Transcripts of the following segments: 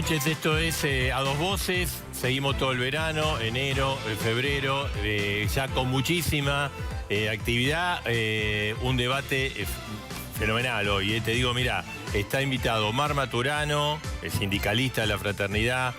noches, esto es A Dos Voces, seguimos todo el verano, enero, febrero, ya con muchísima actividad, un debate fenomenal hoy. Te digo, mira, está invitado Omar Maturano, el sindicalista de la Fraternidad,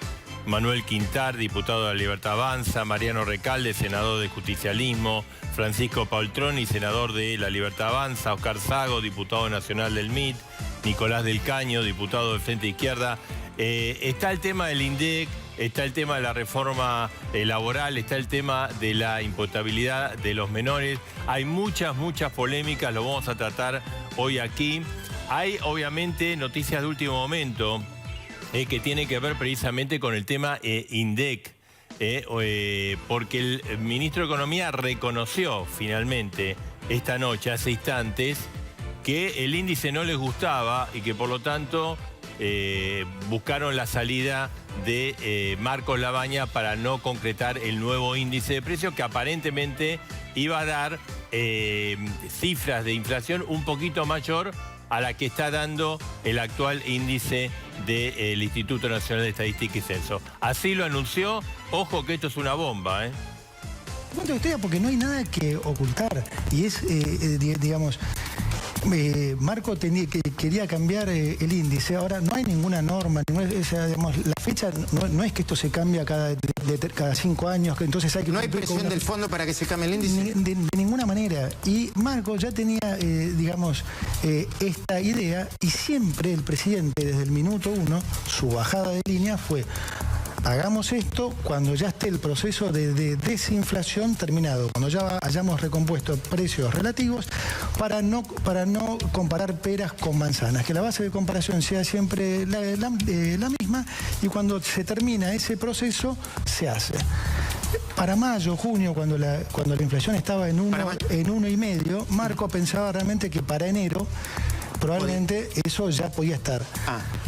Manuel Quintar, diputado de la Libertad Avanza, Mariano Recalde, senador de Justicialismo, Francisco Paultroni, senador de la Libertad Avanza, Oscar Sago, diputado nacional del MIT, Nicolás del Caño, diputado del Frente Izquierda. Está el tema del INDEC, está el tema de la reforma laboral, está el tema de la imputabilidad de los menores. Hay muchas polémicas, lo vamos a tratar hoy aquí. Hay obviamente noticias de último momento que tienen que ver precisamente con el tema INDEC. Porque el ministro de Economía reconoció finalmente esta noche, hace instantes, que el índice no les gustaba y que por lo tanto buscaron la salida de Marcos Labaña para no concretar el nuevo índice de precios que aparentemente iba a dar cifras de inflación un poquito mayor a la que está dando el actual índice del Instituto Nacional de Estadística y Censo. Así lo anunció. Ojo que esto es una bomba, Cuento historia porque no hay nada que ocultar. Y es, digamos, Marco quería cambiar el índice. Ahora no hay ninguna norma, digamos, la fecha no es que esto se cambia cada 5 años, que entonces hay que... ¿No hay presión del fondo para que se cambie el índice? De ninguna manera. Y Marco ya tenía, digamos, esta idea, y siempre el presidente, desde el minuto 1, su bajada de línea fue: hagamos esto cuando ya esté el proceso de desinflación terminado, cuando ya hayamos recompuesto precios relativos, para no comparar peras con manzanas, que la base de comparación sea siempre la misma, y cuando se termina ese proceso se hace. Para mayo, junio, cuando la inflación estaba en 1,5, Marco pensaba realmente que para enero probablemente eso ya podía estar.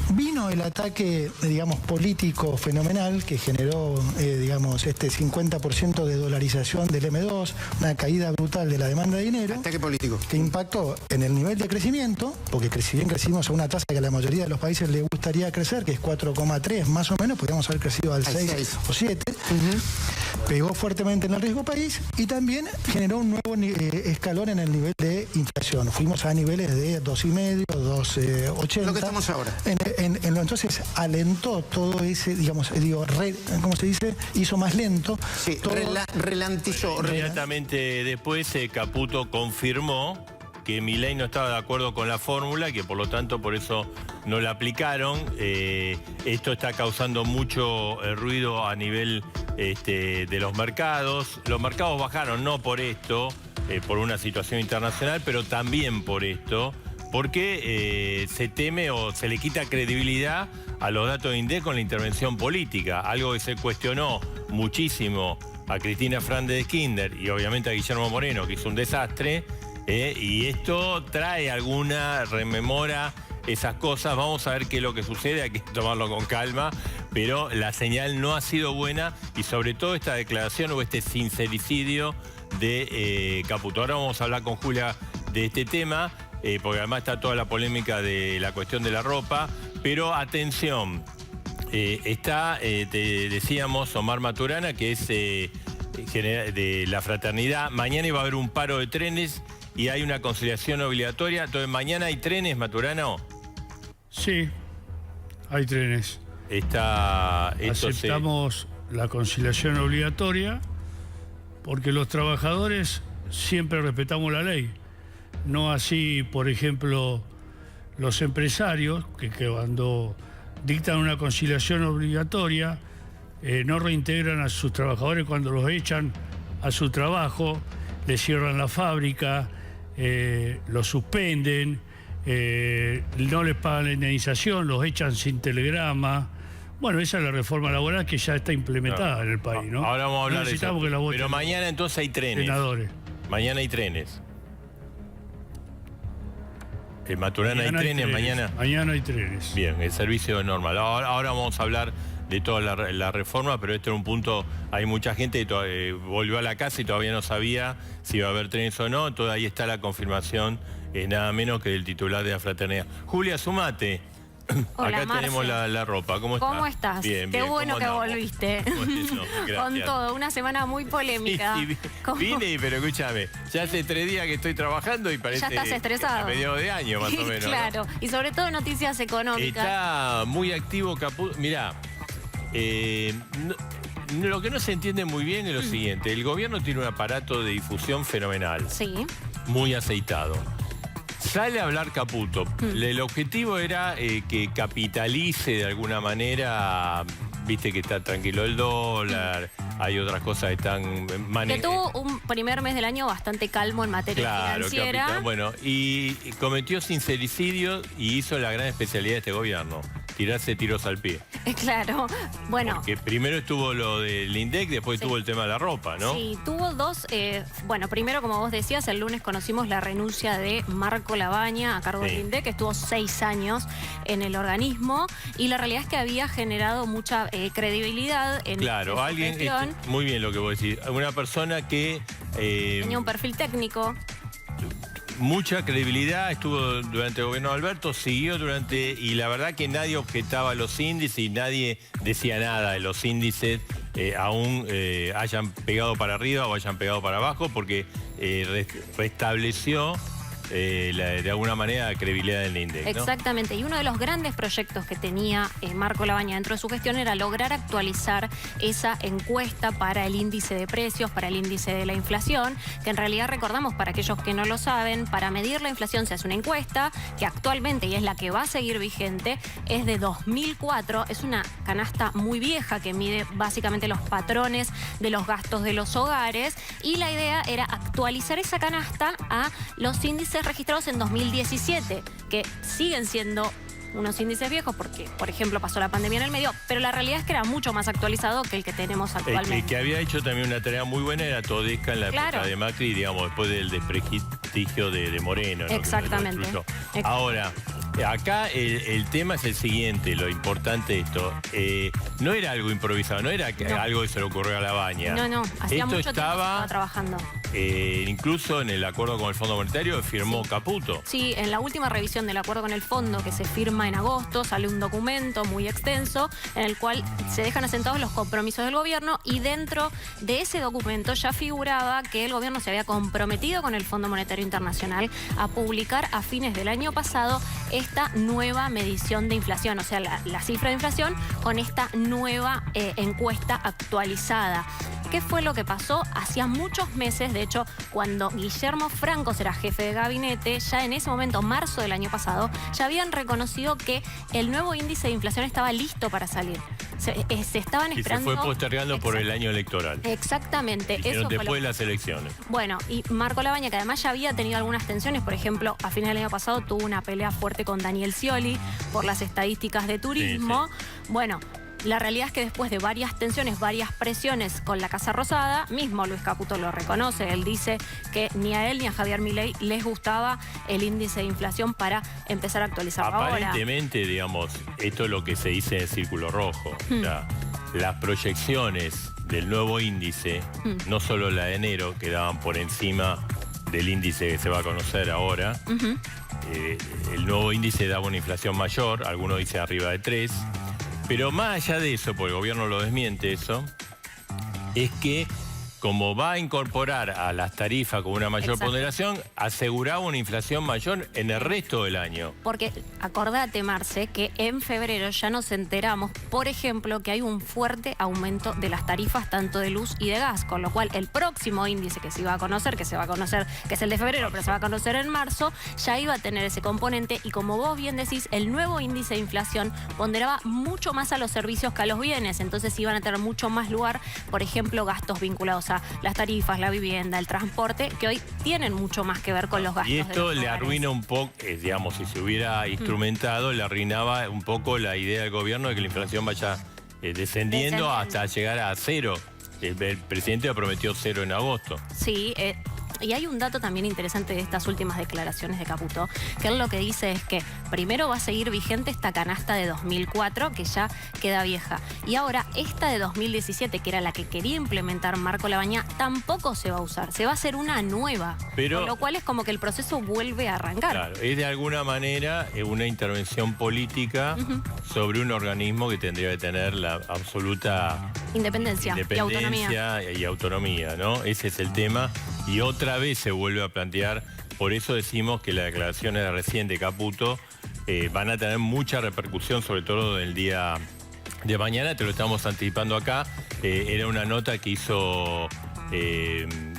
Vino el ataque, digamos, político fenomenal que generó, digamos, este 50% de dolarización del M2, una caída brutal de la demanda de dinero. Ataque político. Que impactó en el nivel de crecimiento, porque si bien crecimos a una tasa que a la mayoría de los países le gustaría crecer, que es 4,3 más o menos, podríamos haber crecido al 6 o 7. Pegó fuertemente en el riesgo país y también generó un nuevo escalón en el nivel de inflación. Fuimos a niveles de 2,5, 2,80. Lo que estamos ahora. Entonces alentó todo ese, digamos, ¿cómo se dice? Hizo más lento. Sí, relantizó. Inmediatamente después Caputo confirmó que Milei no estaba de acuerdo con la fórmula, que por lo tanto por eso no la aplicaron. Esto está causando mucho ruido a nivel de los mercados. Los mercados bajaron no por esto, por una situación internacional, pero también por esto, porque se teme o se le quita credibilidad a los datos de INDEC con la intervención política, algo que se cuestionó muchísimo a Cristina Fernández de Kirchner y obviamente a Guillermo Moreno, que hizo un desastre, y esto trae rememora esas cosas. Vamos a ver qué es lo que sucede, hay que tomarlo con calma, pero la señal no ha sido buena, y sobre todo esta declaración o este sincericidio de Caputo. Ahora vamos a hablar con Julia de este tema, porque además está toda la polémica de la cuestión de la ropa, pero atención, está, decíamos, Omar Maturana, que es de la Fraternidad. Mañana iba a haber un paro de trenes y hay una conciliación obligatoria. Entonces, ¿mañana hay trenes, Maturana? Sí, hay trenes. Aceptamos la conciliación obligatoria porque los trabajadores siempre respetamos la ley. No así, por ejemplo, los empresarios, que cuando dictan una conciliación obligatoria, no reintegran a sus trabajadores cuando los echan a su trabajo, les cierran la fábrica, los suspenden, no les pagan la indemnización, los echan sin telegrama. Bueno, esa es la reforma laboral que ya está implementada en el país, ¿no? Ahora vamos a hablar de eso. Que la voten. Pero mañana entonces hay trenes. Senadores. Mañana hay trenes. Maturana hay trenes mañana. Mañana hay trenes. Bien, el servicio es normal. Ahora vamos a hablar de toda la reforma, pero este era un punto. Hay mucha gente que volvió a la casa y todavía no sabía si iba a haber trenes o no. Entonces ahí está la confirmación, nada menos que del titular de la Fraternidad. Julia, sumate. Hola, Acá Marce. tenemos la ropa. ¿Cómo estás? ¿Cómo estás? Bien, Qué bien. bueno ¿Cómo que andamos? volviste. Bueno, gracias. Con todo, una semana muy polémica. Sí, ¿Cómo? vine, pero escúchame, ya hace 3 días que estoy trabajando y parece Ya estás estresado. a mediados de año más o menos. ¿no? Claro, y sobre todo noticias económicas. Está muy activo Caputo. Mirá, lo que no se entiende muy bien es lo siguiente. El gobierno tiene un aparato de difusión fenomenal, Sí, muy aceitado. Sale a hablar Caputo. El objetivo era que capitalice de alguna manera, viste que está tranquilo el dólar, hay otras cosas que están que manejando. tuvo un primer mes del año bastante calmo en materia Claro, financiera. capitán. Bueno, y cometió sincericidio y hizo la gran especialidad de este gobierno, tirarse tiros al pie. Claro, bueno. Que primero estuvo lo del INDEC, después Sí. tuvo el tema de la ropa, ¿no? Sí, tuvo dos. Bueno, primero, como vos decías, el lunes conocimos la renuncia de Marco Labaña a cargo Sí. del INDEC, que estuvo 6 años en el organismo, y la realidad es que había generado mucha credibilidad en Claro, su alguien, gestión. muy bien lo que vos decís, una persona que Tenía un perfil técnico. mucha credibilidad, estuvo durante el gobierno de Alberto, siguió y la verdad que nadie objetaba los índices y nadie decía nada de los índices, aún hayan pegado para arriba o hayan pegado para abajo, porque restableció de alguna manera la credibilidad del INDEC, ¿no? Exactamente, y uno de los grandes proyectos que tenía Marco Labaña dentro de su gestión era lograr actualizar esa encuesta para el índice de precios, para el índice de la inflación, que en realidad recordamos, para aquellos que no lo saben, para medir la inflación se hace una encuesta que actualmente, y es la que va a seguir vigente, es de 2004, es una canasta muy vieja que mide básicamente los patrones de los gastos de los hogares, y la idea era actualizar esa canasta a los índices registrados en 2017, que siguen siendo unos índices viejos porque, por ejemplo, pasó la pandemia en el medio, pero la realidad es que era mucho más actualizado que el que tenemos actualmente. El que había hecho también una tarea muy buena era Todesca en la Claro. época de Macri, digamos, después del desprestigio de Moreno, ¿no? Que lo Exactamente. destruyó. Ahora, acá el tema es el siguiente, lo importante de esto. No era algo improvisado, no era No. algo que se le ocurrió a Labaña. No, hacía Esto mucho tiempo que estaba, estaba trabajando. incluso en el acuerdo con el Fondo Monetario, firmó Caputo. Sí, en la última revisión del acuerdo con el fondo que se firma en agosto sale un documento muy extenso en el cual se dejan asentados los compromisos del gobierno, y dentro de ese documento ya figuraba que el gobierno se había comprometido con el Fondo Monetario Internacional a publicar a fines del año pasado esta nueva medición de inflación, o sea, la cifra de inflación con esta nueva encuesta actualizada. ¿Qué fue lo que pasó? Hacía muchos meses, de hecho, cuando Guillermo Francos era jefe de gabinete, ya en ese momento, marzo del año pasado, ya habían reconocido que el nuevo índice de inflación estaba listo para salir. Se estaban Y se esperando... fue postergando por el año electoral. Exactamente. Dijeron Eso fue después de las elecciones. Bueno, y Marco Labaña, que además ya había tenido algunas tensiones, por ejemplo, a finales del año pasado tuvo una pelea fuerte con Daniel Scioli por las estadísticas de turismo. Bueno, la realidad es que después de varias tensiones, varias presiones con la Casa Rosada, mismo Luis Caputo lo reconoce, él dice que ni a él ni a Javier Milei les gustaba el índice de inflación para empezar a actualizarlo ahora. Aparentemente, digamos, esto es lo que se dice en el círculo rojo. O sea, las proyecciones del nuevo índice, no solo la de enero, quedaban por encima del índice que se va a conocer ahora. El nuevo índice daba una inflación mayor, algunos dicen arriba de 3. Pero más allá de eso, porque el gobierno lo desmiente eso, es que como va a incorporar a las tarifas con una mayor Exacto. ponderación, aseguraba una inflación mayor en el resto del año. Porque acordate, Marce, que en febrero ya nos enteramos, por ejemplo, que hay un fuerte aumento de las tarifas tanto de luz y de gas, con lo cual el próximo índice que se iba a conocer, que es el de febrero, pero se va a conocer en marzo, ya iba a tener ese componente, y como vos bien decís, el nuevo índice de inflación ponderaba mucho más a los servicios que a los bienes, entonces iban a tener mucho más lugar, por ejemplo, gastos vinculados a las tarifas, la vivienda, el transporte, que hoy tienen mucho más que ver con los gastos. Y de esto los le hogares. arruina un poco, digamos, si se hubiera instrumentado, le arruinaba un poco la idea del gobierno de que la inflación vaya descendiendo hasta llegar a 0. El presidente lo prometió 0 en agosto. Sí, Y hay un dato también interesante de estas últimas declaraciones de Caputo, que él lo que dice es que primero va a seguir vigente esta canasta de 2004, que ya queda vieja. Y ahora esta de 2017, que era la que quería implementar Marco Labaña, tampoco se va a usar. Se va a hacer una nueva. Pero, con lo cual es como que el proceso vuelve a arrancar. Claro, es de alguna manera una intervención política sobre un organismo que tendría que tener la absoluta Independencia y autonomía, ¿no? Ese es el tema. Y otra vez se vuelve a plantear, por eso decimos que las declaraciones de recién de Caputo van a tener mucha repercusión, sobre todo en el día de mañana, te lo estamos anticipando acá. Era una nota que hizo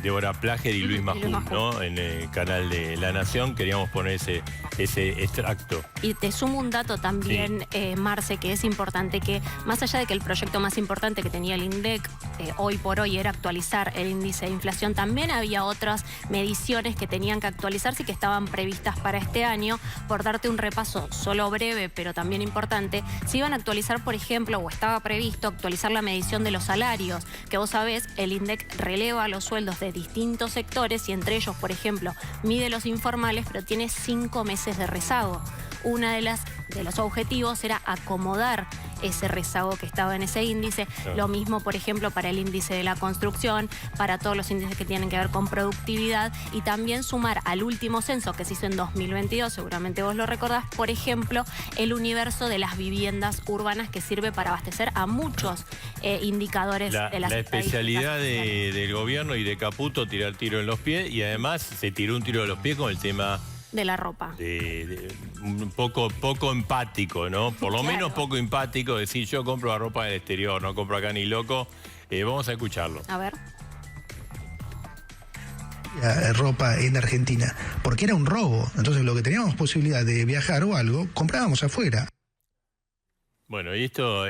Débora Plager y Luis Majul, ¿no? En el canal de La Nación. Queríamos poner ese extracto. Y te sumo un dato también, sí. Marce, que es importante, que más allá de que el proyecto más importante que tenía el INDEC hoy por hoy era actualizar el índice de inflación, también había otras mediciones que tenían que actualizarse y que estaban previstas para este año. Por darte un repaso solo breve, pero también importante, se iban a actualizar, por ejemplo, o estaba previsto actualizar la medición de los salarios, que vos sabés, el INDEC releva los sueldos de distintos sectores y entre ellos, por ejemplo, mide los informales, pero tiene 5 meses de rezago. Una de los objetivos era acomodar ese rezago que estaba en ese índice. Claro. Lo mismo, por ejemplo, para el índice de la construcción, para todos los índices que tienen que ver con productividad, y también sumar al último censo que se hizo en 2022, seguramente vos lo recordás, por ejemplo, el universo de las viviendas urbanas, que sirve para abastecer a muchos indicadores de las La especialidad del gobierno y de Caputo, tirar tiro en los pies, y además se tiró un tiro en los pies con el tema de la ropa. Un poco empático, ¿no? Por lo menos poco empático, decir yo compro la ropa del exterior, no compro acá ni loco. Vamos a escucharlo. A ver. Ropa en Argentina, porque era un robo. Entonces lo que teníamos posibilidad de viajar o algo, comprábamos afuera. Bueno, y esto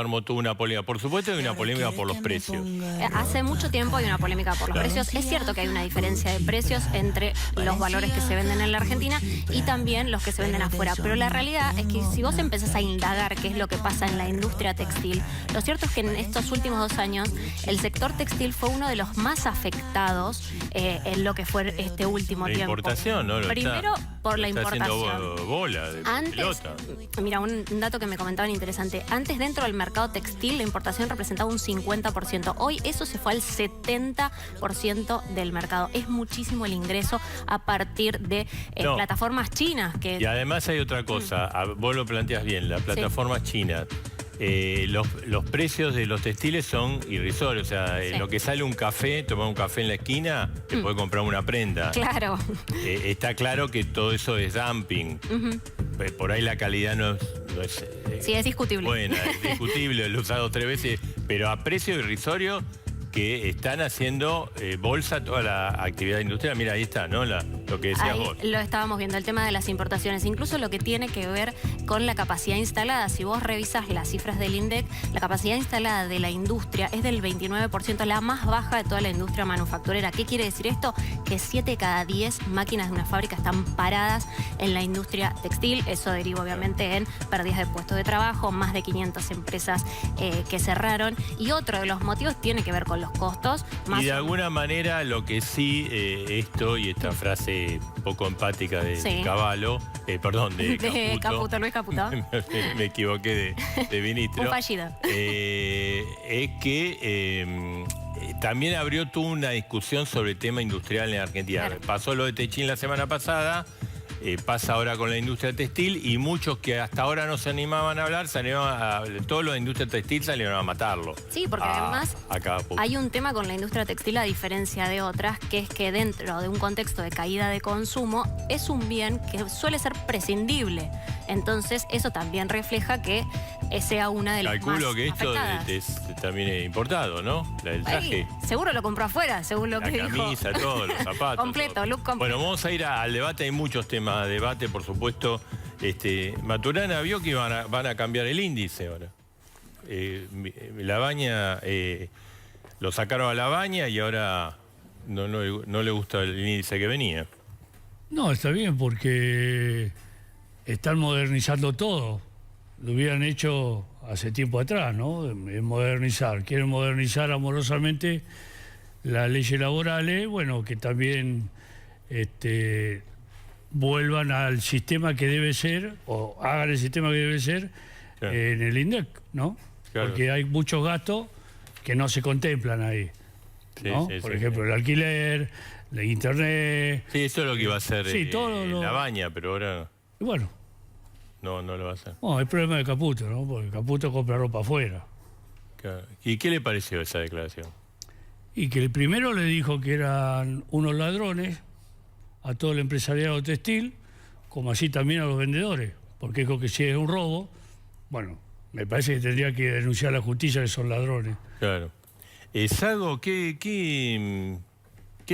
armó toda una polémica. Por supuesto hay una polémica por los precios. Hace mucho tiempo hay una polémica por los precios. Es cierto que hay una diferencia de precios entre los valores que se venden en la Argentina y también los que se venden afuera. Pero la realidad es que si vos empezás a indagar qué es lo que pasa en la industria textil, lo cierto es que en estos últimos 2 años el sector textil fue uno de los más afectados en lo que fue este último tiempo. La importación, ¿no? Primero por la importación. Haciendo bola de pelota. Mira, un dato que me comentaban interesante. Antes, dentro del mercado textil, la importación representaba un 50%. Hoy eso se fue al 70% del mercado. Es muchísimo el ingreso a partir de plataformas chinas. Y además hay otra cosa. Vos lo planteas bien, las plataformas chinas. Los precios de los textiles son irrisorios. O sea, lo que sale un café, tomar un café en la esquina, te puede comprar una prenda. Claro. Está claro que todo eso es dumping. Por ahí la calidad no es sí, es discutible. Buena, es discutible, lo he usado 3 veces, pero a precio irrisorio, que están haciendo bolsa toda la actividad industrial. Mira, ahí está, ¿no? Lo que decías vos. Lo estábamos viendo, el tema de las importaciones, incluso lo que tiene que ver con la capacidad instalada. Si vos revisas las cifras del INDEC, la capacidad instalada de la industria es del 29%, la más baja de toda la industria manufacturera. ¿Qué quiere decir esto? Que 7 de cada 10 máquinas de una fábrica están paradas en la industria textil. Eso deriva obviamente en pérdidas de puestos de trabajo, más de 500 empresas que cerraron. Y otro de los motivos tiene que ver con los costos. Y de alguna manera lo que sí, esto y esta frase poco empática de Cavallo, perdón, de Caputo, Luis Caputo. me equivoqué de ministro. Un fallido. Es que también abrió toda una discusión sobre el tema industrial en Argentina. Claro. Pasó lo de Techín la semana pasada. Pasa ahora con la industria textil, y muchos que hasta ahora no se animaban a hablar, todos los de la industria textil salieron a matarlo. Sí, porque además hay un tema con la industria textil, a diferencia de otras, que es que dentro de un contexto de caída de consumo es un bien que suele ser prescindible. Entonces eso también refleja que sea una de las más Calculo que esto también es importado, ¿no? El traje. Seguro lo compró afuera, según lo que dijo. La camisa, todos los zapatos. Completo, look completo. Bueno, vamos a ir al debate. Hay muchos temas de debate, por supuesto. Maturana vio que van a cambiar el índice ahora. Labaña, lo sacaron a Labaña y ahora no le gusta el índice que venía. No, está bien, porque están modernizando todo. Lo hubieran hecho hace tiempo atrás, ¿no? Modernizar. Quieren modernizar amorosamente las leyes laborales, bueno, que también vuelvan al sistema que debe ser, o hagan el sistema que debe ser en el INDEC, ¿no? Claro. Porque hay muchos gastos que no se contemplan ahí, ¿no? Por ejemplo, el alquiler, la internet... Sí, eso es lo que iba a hacer todo la baña, pero ahora Y bueno, no lo va a hacer. bueno, el problema de Caputo, ¿no? Porque Caputo compra ropa afuera. Claro. ¿Y qué le pareció esa declaración? Y que el primero le dijo que eran unos ladrones a todo el empresariado textil, como así también a los vendedores, porque dijo que si es un robo, bueno, me parece que tendría que denunciar a la justicia que son ladrones. Claro. Sago, ¿qué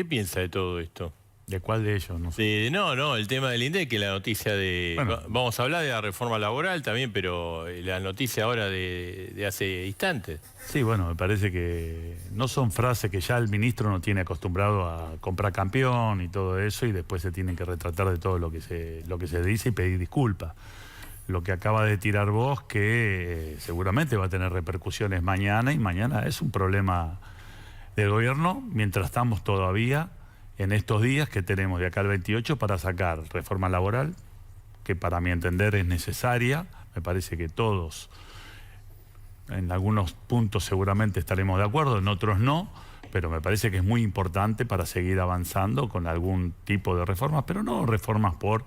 piensa de todo esto? ¿De cuál de ellos? No sé. No, el tema del INDEC, que la noticia de... Bueno. Vamos a hablar de la reforma laboral también, pero la noticia ahora de hace instantes. Sí, bueno, me parece que no son frases que ya el ministro no tiene acostumbrado a comprar campeón y todo eso, y después se tienen que retratar de todo lo que se dice y pedir disculpas. Lo que acaba de tirar vos, que seguramente va a tener repercusiones mañana, y mañana es un problema del gobierno, mientras estamos todavía en estos días que tenemos de acá al 28 para sacar reforma laboral, que para mi entender es necesaria. Me parece que todos, en algunos puntos seguramente estaremos de acuerdo, en otros no, pero me parece que es muy importante para seguir avanzando con algún tipo de reformas, pero no reformas por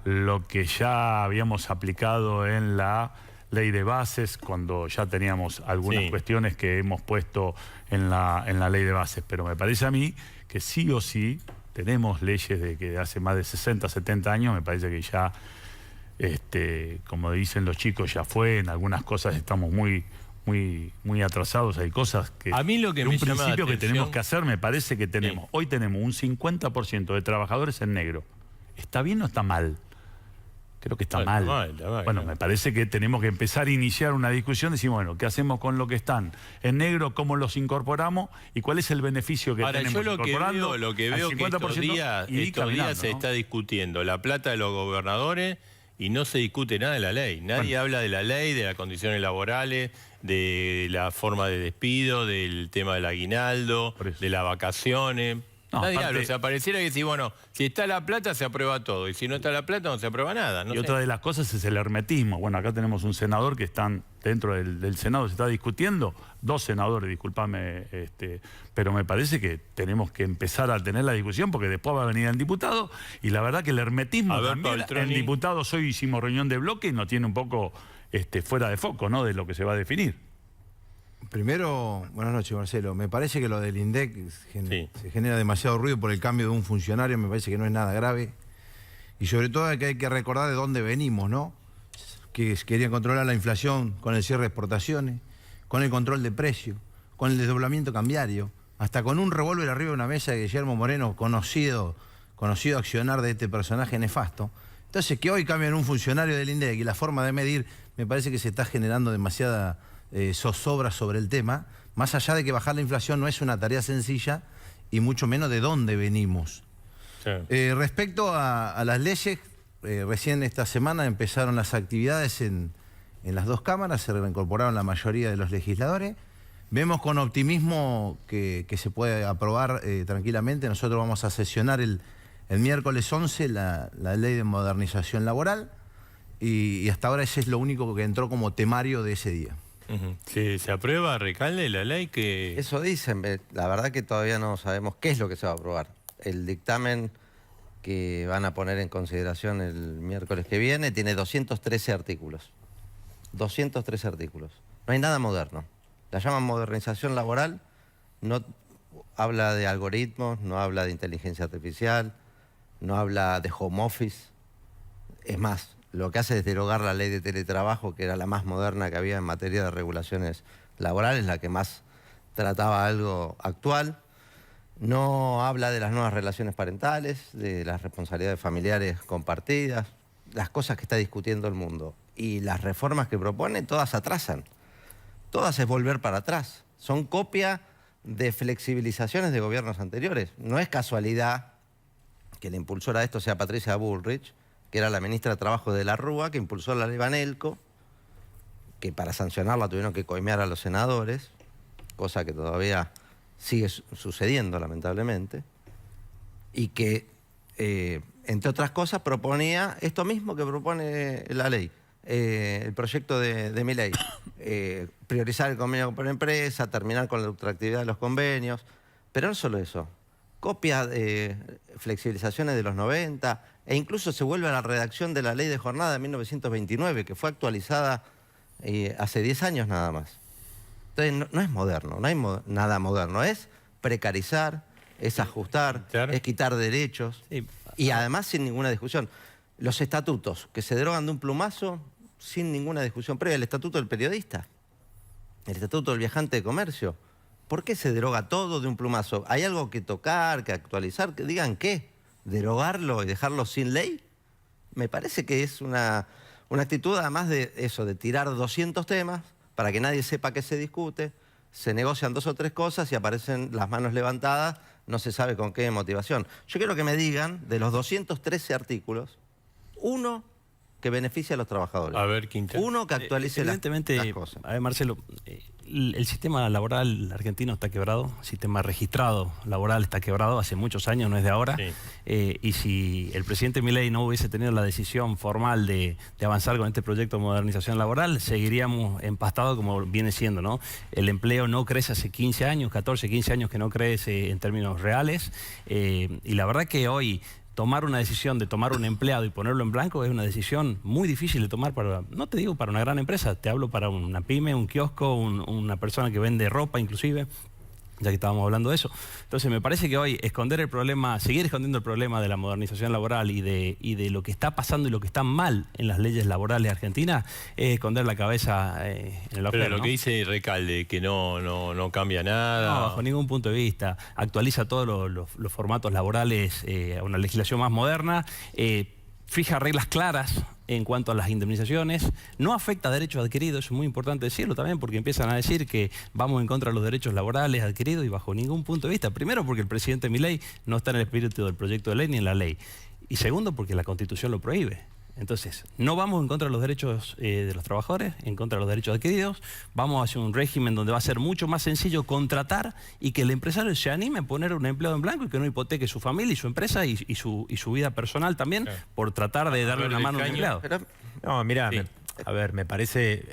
lo que ya habíamos aplicado en la ley de bases, cuando ya teníamos algunas cuestiones que hemos puesto en la ley de bases. Pero me parece a mí que sí o sí tenemos leyes de que hace más de 60, 70 años, me parece que ya, como dicen los chicos, ya fue. En algunas cosas estamos muy atrasados. Hay cosas que, a mí lo que un me llama la principio que atención... tenemos que hacer, me parece que tenemos. Hoy tenemos un 50% de trabajadores en negro. ¿Está bien o está mal? Creo que está mal. Bueno, me parece que tenemos que empezar a iniciar una discusión. Decimos, bueno, ¿qué hacemos con lo que están en negro? ¿Cómo los incorporamos? ¿Y cuál es el beneficio que tenemos incorporando? Lo que veo que estos días se está discutiendo la plata de los gobernadores y no se discute nada de la ley. Nadie habla de la ley, de las condiciones laborales, de la forma de despido, del tema del aguinaldo, de las vacaciones. No, nadie aparte, habla. O sea, pareciera que si está la plata se aprueba todo, y si no está la plata no se aprueba nada. Y otra de las cosas es el hermetismo. Bueno, acá tenemos un senador que están dentro del Senado, se está discutiendo, 2 senadores, discúlpame, pero me parece que tenemos que empezar a tener la discusión, porque después va a venir el diputado, y la verdad que el hermetismo también, en diputados hoy hicimos reunión de bloque y nos tiene un poco fuera de foco, ¿no?, de lo que se va a definir. Primero, buenas noches, Marcelo. Me parece que lo del INDEC se genera demasiado ruido por el cambio de un funcionario. Me parece que no es nada grave. Y sobre todo que hay que recordar de dónde venimos, ¿no? Que querían controlar la inflación con el cierre de exportaciones, con el control de precios, con el desdoblamiento cambiario, hasta con un revólver arriba de una mesa de Guillermo Moreno, conocido accionar de este personaje nefasto. Entonces, que hoy cambian un funcionario del INDEC y la forma de medir, me parece que se está generando demasiada zozobra sobre el tema, más allá de que bajar la inflación no es una tarea sencilla, y mucho menos de dónde venimos. Sí. Respecto a las leyes, recién esta semana empezaron las actividades en las 2 cámaras, se reincorporaron la mayoría de los legisladores. Vemos con optimismo que se puede aprobar tranquilamente. Nosotros vamos a sesionar el miércoles 11 la ley de modernización laboral, y hasta ahora ese es lo único que entró como temario de ese día. ¿Se aprueba, Recalde, la ley que...? Eso dicen, la verdad que todavía no sabemos qué es lo que se va a aprobar. El dictamen que van a poner en consideración el miércoles que viene tiene 213 artículos. 213 artículos. No hay nada moderno. La llaman modernización laboral, no habla de algoritmos, no habla de inteligencia artificial, no habla de home office. Es más, lo que hace es derogar la ley de teletrabajo, que era la más moderna que había en materia de regulaciones laborales, la que más trataba algo actual. No habla de las nuevas relaciones parentales, de las responsabilidades familiares compartidas, las cosas que está discutiendo el mundo. Y las reformas que propone, todas atrasan. Todas es volver para atrás. Son copia de flexibilizaciones de gobiernos anteriores. No es casualidad que la impulsora de esto sea Patricia Bullrich, que era la ministra de Trabajo de la Rúa, que impulsó la ley Banelco, que para sancionarla tuvieron que coimear a los senadores, cosa que todavía sigue sucediendo lamentablemente, y que, entre otras cosas, proponía esto mismo que propone la ley, el proyecto de mi ley. Priorizar el convenio por empresa, terminar con la ultraactividad de los convenios, pero no solo eso, copia de flexibilizaciones de los 90, e incluso se vuelve a la redacción de la ley de jornada de 1929, que fue actualizada hace 10 años nada más. Entonces no es moderno, no hay nada moderno, es precarizar, es ajustar, es quitar derechos, y además sin ninguna discusión. Los estatutos que se derogan de un plumazo sin ninguna discusión previa, el estatuto del periodista, el estatuto del viajante de comercio. ¿Por qué se deroga todo de un plumazo? ¿Hay algo que tocar, que actualizar? Que digan qué, derogarlo y dejarlo sin ley. Me parece que es una actitud, además de eso, de tirar 200 temas para que nadie sepa qué se discute, se negocian 2 o 3 cosas y aparecen las manos levantadas, no se sabe con qué motivación. Yo quiero que me digan, de los 213 artículos, uno que beneficie a los trabajadores. A ver, Quinta. Uno que actualice las cosas. A ver, Marcelo, el sistema laboral argentino está quebrado, el sistema registrado laboral está quebrado hace muchos años, no es de ahora. Sí. Y si el presidente Milei no hubiese tenido la decisión formal de avanzar con este proyecto de modernización laboral, seguiríamos empastados como viene siendo, ¿no? El empleo no crece hace 15 años, 14, 15 años que no crece en términos reales. Y la verdad que hoy tomar una decisión de tomar un empleado y ponerlo en blanco es una decisión muy difícil de tomar para, no te digo para una gran empresa, te hablo para una pyme, un kiosco, una persona que vende ropa inclusive, ya que estábamos hablando de eso. Entonces me parece que hoy esconder el problema, seguir escondiendo el problema de la modernización laboral y de lo que está pasando y lo que está mal en las leyes laborales argentinas es esconder la cabeza en el agujero. Pero lo que dice Recalde, que no cambia nada. No, bajo ningún punto de vista. Actualiza todos los formatos laborales a una legislación más moderna, fija reglas claras en cuanto a las indemnizaciones, no afecta a derechos adquiridos, es muy importante decirlo también porque empiezan a decir que vamos en contra de los derechos laborales adquiridos y bajo ningún punto de vista. Primero porque el presidente Milei no está en el espíritu del proyecto de ley ni en la ley. Y segundo porque la Constitución lo prohíbe. Entonces, no vamos en contra de los derechos de los trabajadores, en contra de los derechos adquiridos, vamos hacia un régimen donde va a ser mucho más sencillo contratar y que el empresario se anime a poner un empleado en blanco y que no hipoteque su familia y su empresa y su vida personal también, claro, por tratar de darle una mano a un empleado. No, mirá, sí. A ver, me parece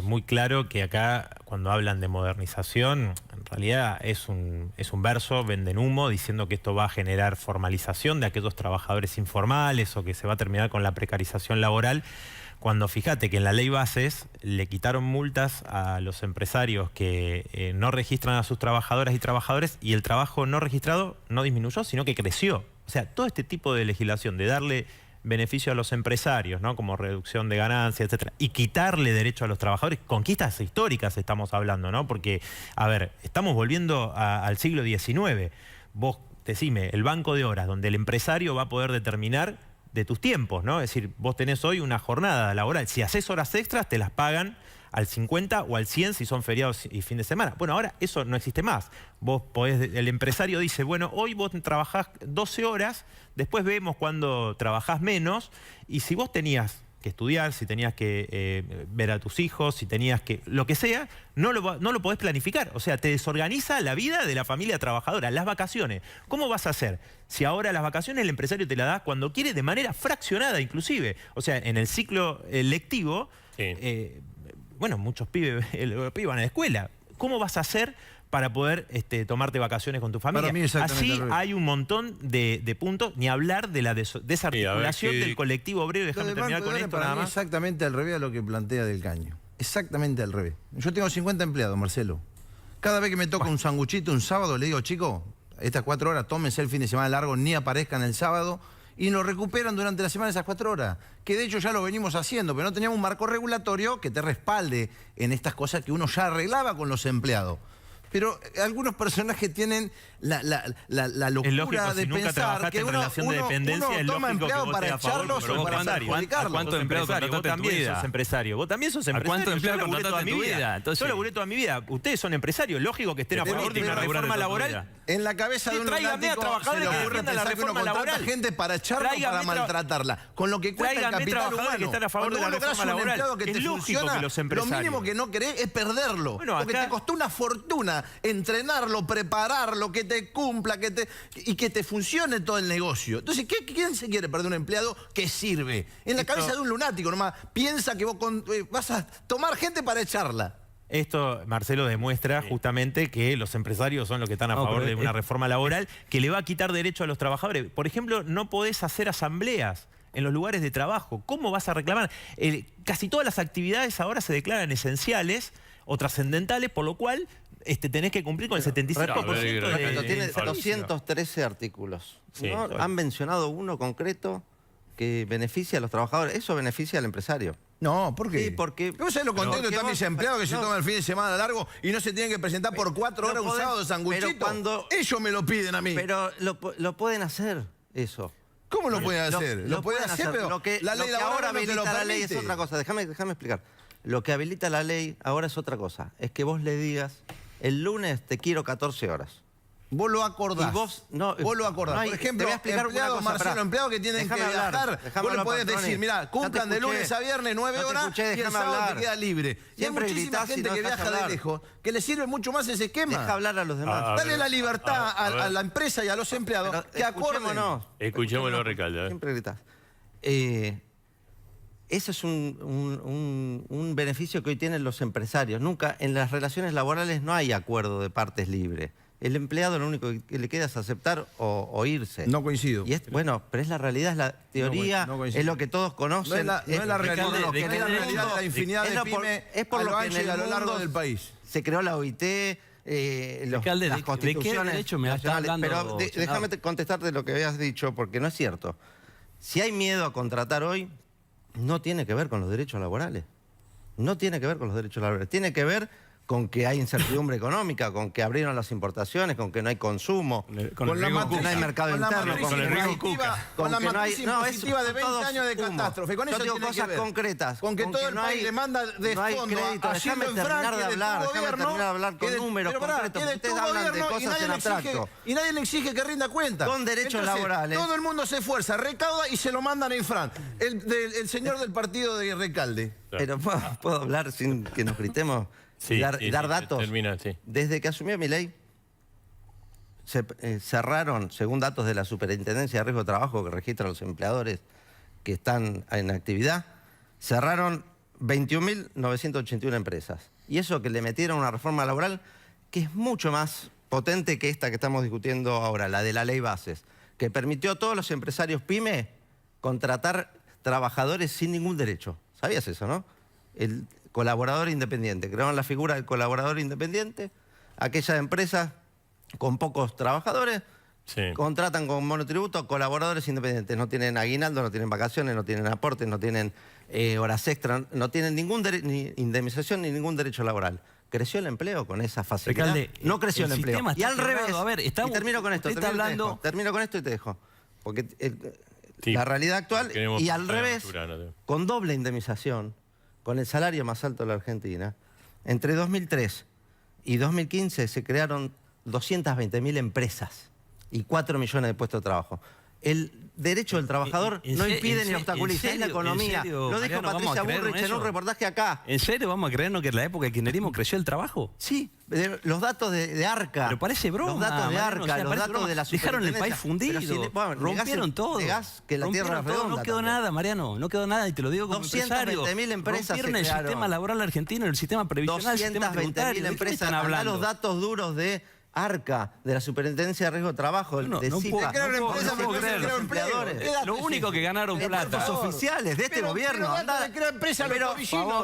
muy claro que acá, cuando hablan de modernización, en realidad es un verso, venden humo, diciendo que esto va a generar formalización de aquellos trabajadores informales o que se va a terminar con la precarización laboral, cuando fíjate que en la ley bases le quitaron multas a los empresarios que no registran a sus trabajadoras y trabajadores y el trabajo no registrado no disminuyó, sino que creció. O sea, todo este tipo de legislación de darle beneficio a los empresarios, ¿no? Como reducción de ganancias, etcétera, y quitarle derecho a los trabajadores, conquistas históricas estamos hablando, ¿no? Porque, a ver, estamos volviendo al siglo XIX. Vos, decime, el banco de horas, donde el empresario va a poder determinar de tus tiempos, ¿no? Es decir, vos tenés hoy una jornada laboral, si haces horas extras te las pagan al 50 o al 100 si son feriados y fin de semana. Bueno, ahora eso no existe más. Vos podés, el empresario dice, bueno, hoy vos trabajás 12 horas, después vemos cuando trabajás menos, y si vos tenías que estudiar, si tenías que ver a tus hijos, si tenías que... lo que sea, no lo podés planificar. O sea, te desorganiza la vida de la familia trabajadora. Las vacaciones, ¿cómo vas a hacer? Si ahora las vacaciones el empresario te las da cuando quiere, de manera fraccionada inclusive. O sea, en el ciclo lectivo... Sí. Bueno, muchos pibes van a la escuela. ¿Cómo vas a hacer para poder tomarte vacaciones con tu familia? Así hay un montón de puntos, ni hablar de la desarticulación del colectivo obrero. Déjame terminar con esto nada más. Exactamente al revés a lo que plantea Del Caño. Exactamente al revés. Yo tengo 50 empleados, Marcelo. Cada vez que me toca un sanguchito un sábado, le digo, chicos, estas 4 horas, tómense el fin de semana largo, ni aparezcan el sábado, y nos recuperan durante la semana esas 4 horas, que de hecho ya lo venimos haciendo, pero no teníamos un marco regulatorio que te respalde en estas cosas que uno ya arreglaba con los empleados. Pero algunos personajes tienen la locura de pensar que uno toma empleado para echarlos o para perjudicarlos. ¿Cuántos empleados contrataste en tu vida? Sos empresario. Vos también sos empresario. ¿Cuántos empleados contrataste en tu vida? Yo laburé toda mi vida. Ustedes son empresarios. Lógico que estén a favor de una reforma laboral. En la cabeza de un lunático se le ocurre pensar que uno contrata gente para echarla o para maltratarla. Con lo que cuesta el capital humano. Cuando vos lográs un empleado que te funciona, lo mínimo que no querés es perderlo. Porque te costó una fortuna entrenarlo, prepararlo, que te cumpla, y que te funcione todo el negocio. Entonces, ¿quién se quiere perder un empleado que sirve? En la cabeza de un lunático nomás piensa que vos vas a tomar gente para echarla. Esto, Marcelo, demuestra justamente que los empresarios son los que están a favor de una reforma laboral que le va a quitar derecho a los trabajadores. Por ejemplo, no podés hacer asambleas en los lugares de trabajo. ¿Cómo vas a reclamar? Casi todas las actividades ahora se declaran esenciales o trascendentales, por lo cual tenés que cumplir con el 75% de tiene 213 artículos. Sí, ¿No? Han mencionado uno concreto que beneficia a los trabajadores. Eso beneficia al empresario. No, ¿por qué? Sí, porque... ¿Vos sabés lo contento están mis empleados que se toman el fin de semana largo y no se tienen que presentar por 4 horas un sábado de sanguchito? Ellos me lo piden a mí. Pero lo pueden hacer, eso. ¿Cómo lo pueden hacer? Lo pueden hacer, pero la ley ahora no te lo habilita la ley es permite. otra cosa. Déjame explicar. Lo que habilita la ley ahora es otra cosa. Es que vos le digas, el lunes te quiero 14 horas. Vos lo acordás. Y vos lo acordás. Por ejemplo, empleados, Marcelo, empleados que tienen que viajar, vos le podés decir, mirá, cumplan de lunes a viernes 9 horas y el sábado te queda libre. Y hay muchísima gente que viaja de lejos, que le sirve mucho más ese esquema. Deja hablar a los demás. Dale la libertad a la empresa y a los empleados que acuerden. Escuchémoslo, Recalde. Siempre gritás. Ese es un beneficio que hoy tienen los empresarios. Nunca, en las relaciones laborales no hay acuerdo de partes libres. El empleado lo único que le queda es aceptar o irse. No coincido. Y bueno, pero es la realidad, es la teoría, es lo que todos conocen. No es la realidad, es la realidad de la infinidad de pymes a lo ancho y a lo largo del país. Se creó la OIT, las constituciones. ¿De qué derecho me está hablando? Pero déjame contestarte lo que habías dicho, porque no es cierto. Si hay miedo a contratar hoy, no tiene que ver con los derechos laborales. No tiene que ver con los derechos laborales. Tiene que ver con que hay incertidumbre económica, con que abrieron las importaciones, con que no hay consumo, con que no hay mercado interno, con la matriz impositiva de 20 años de catástrofe. Con eso tiene cosas que ver. concretas. Con que todo el país le manda de fondo a Déjame terminar de hablar con números concretos. Ustedes hablan de cosas en abstracto. Y nadie le exige que rinda cuenta. Con derechos laborales. Todo el mundo se esfuerza, recauda y se lo mandan a Infran. El señor del partido de Recalde. Pero ¿puedo hablar sin que nos gritemos? Sí, dar datos. Termina, sí. Desde que asumió Milei, se cerraron, según datos de la Superintendencia de Riesgo de Trabajo que registra a los empleadores que están en actividad, cerraron 21.981 empresas. Y eso que le metieron una reforma laboral que es mucho más potente que esta que estamos discutiendo ahora, la de la ley bases, que permitió a todos los empresarios pyme contratar trabajadores sin ningún derecho. ¿Sabías eso, no? El colaborador independiente. Crearon la figura del colaborador independiente. Aquellas empresas con pocos trabajadores contratan con monotributo a colaboradores independientes. No tienen aguinaldo, no tienen vacaciones, no tienen aportes, no tienen horas extras, no tienen ni indemnización ni ningún derecho laboral. ¿Creció el empleo con esa facilidad? Recalde, no creció el empleo. Y al revés. A ver, y termino con esto. Termino con esto y te dejo. Porque la realidad actual, y al revés, con doble indemnización, con el salario más alto de la Argentina, entre 2003 y 2015 se crearon 220.000 empresas y 4 millones de puestos de trabajo. El derecho del trabajador no impide ni obstaculiza, es la economía. Lo dijo Patricia Bullrich en un reportaje acá. ¿En serio vamos a creernos que en la época del kirchnerismo creció el trabajo? Sí, los datos de ARCA. Pero parece broma. Los datos de ARCA, o sea, los datos de la dejaron el país fundido, rompieron todo. Que la tierra es redonda. No quedó nada, Mariano, no quedó nada, y te lo digo como empresario. 220.000 empresas rompieron el sistema laboral argentino, el sistema previsional, el sistema tributario. 220.000 empresas. Acá los datos duros de ARCA, de la Superintendencia de Riesgo de Trabajo, de CIPA. Lo único que ganaron plata. Datos oficiales de este gobierno.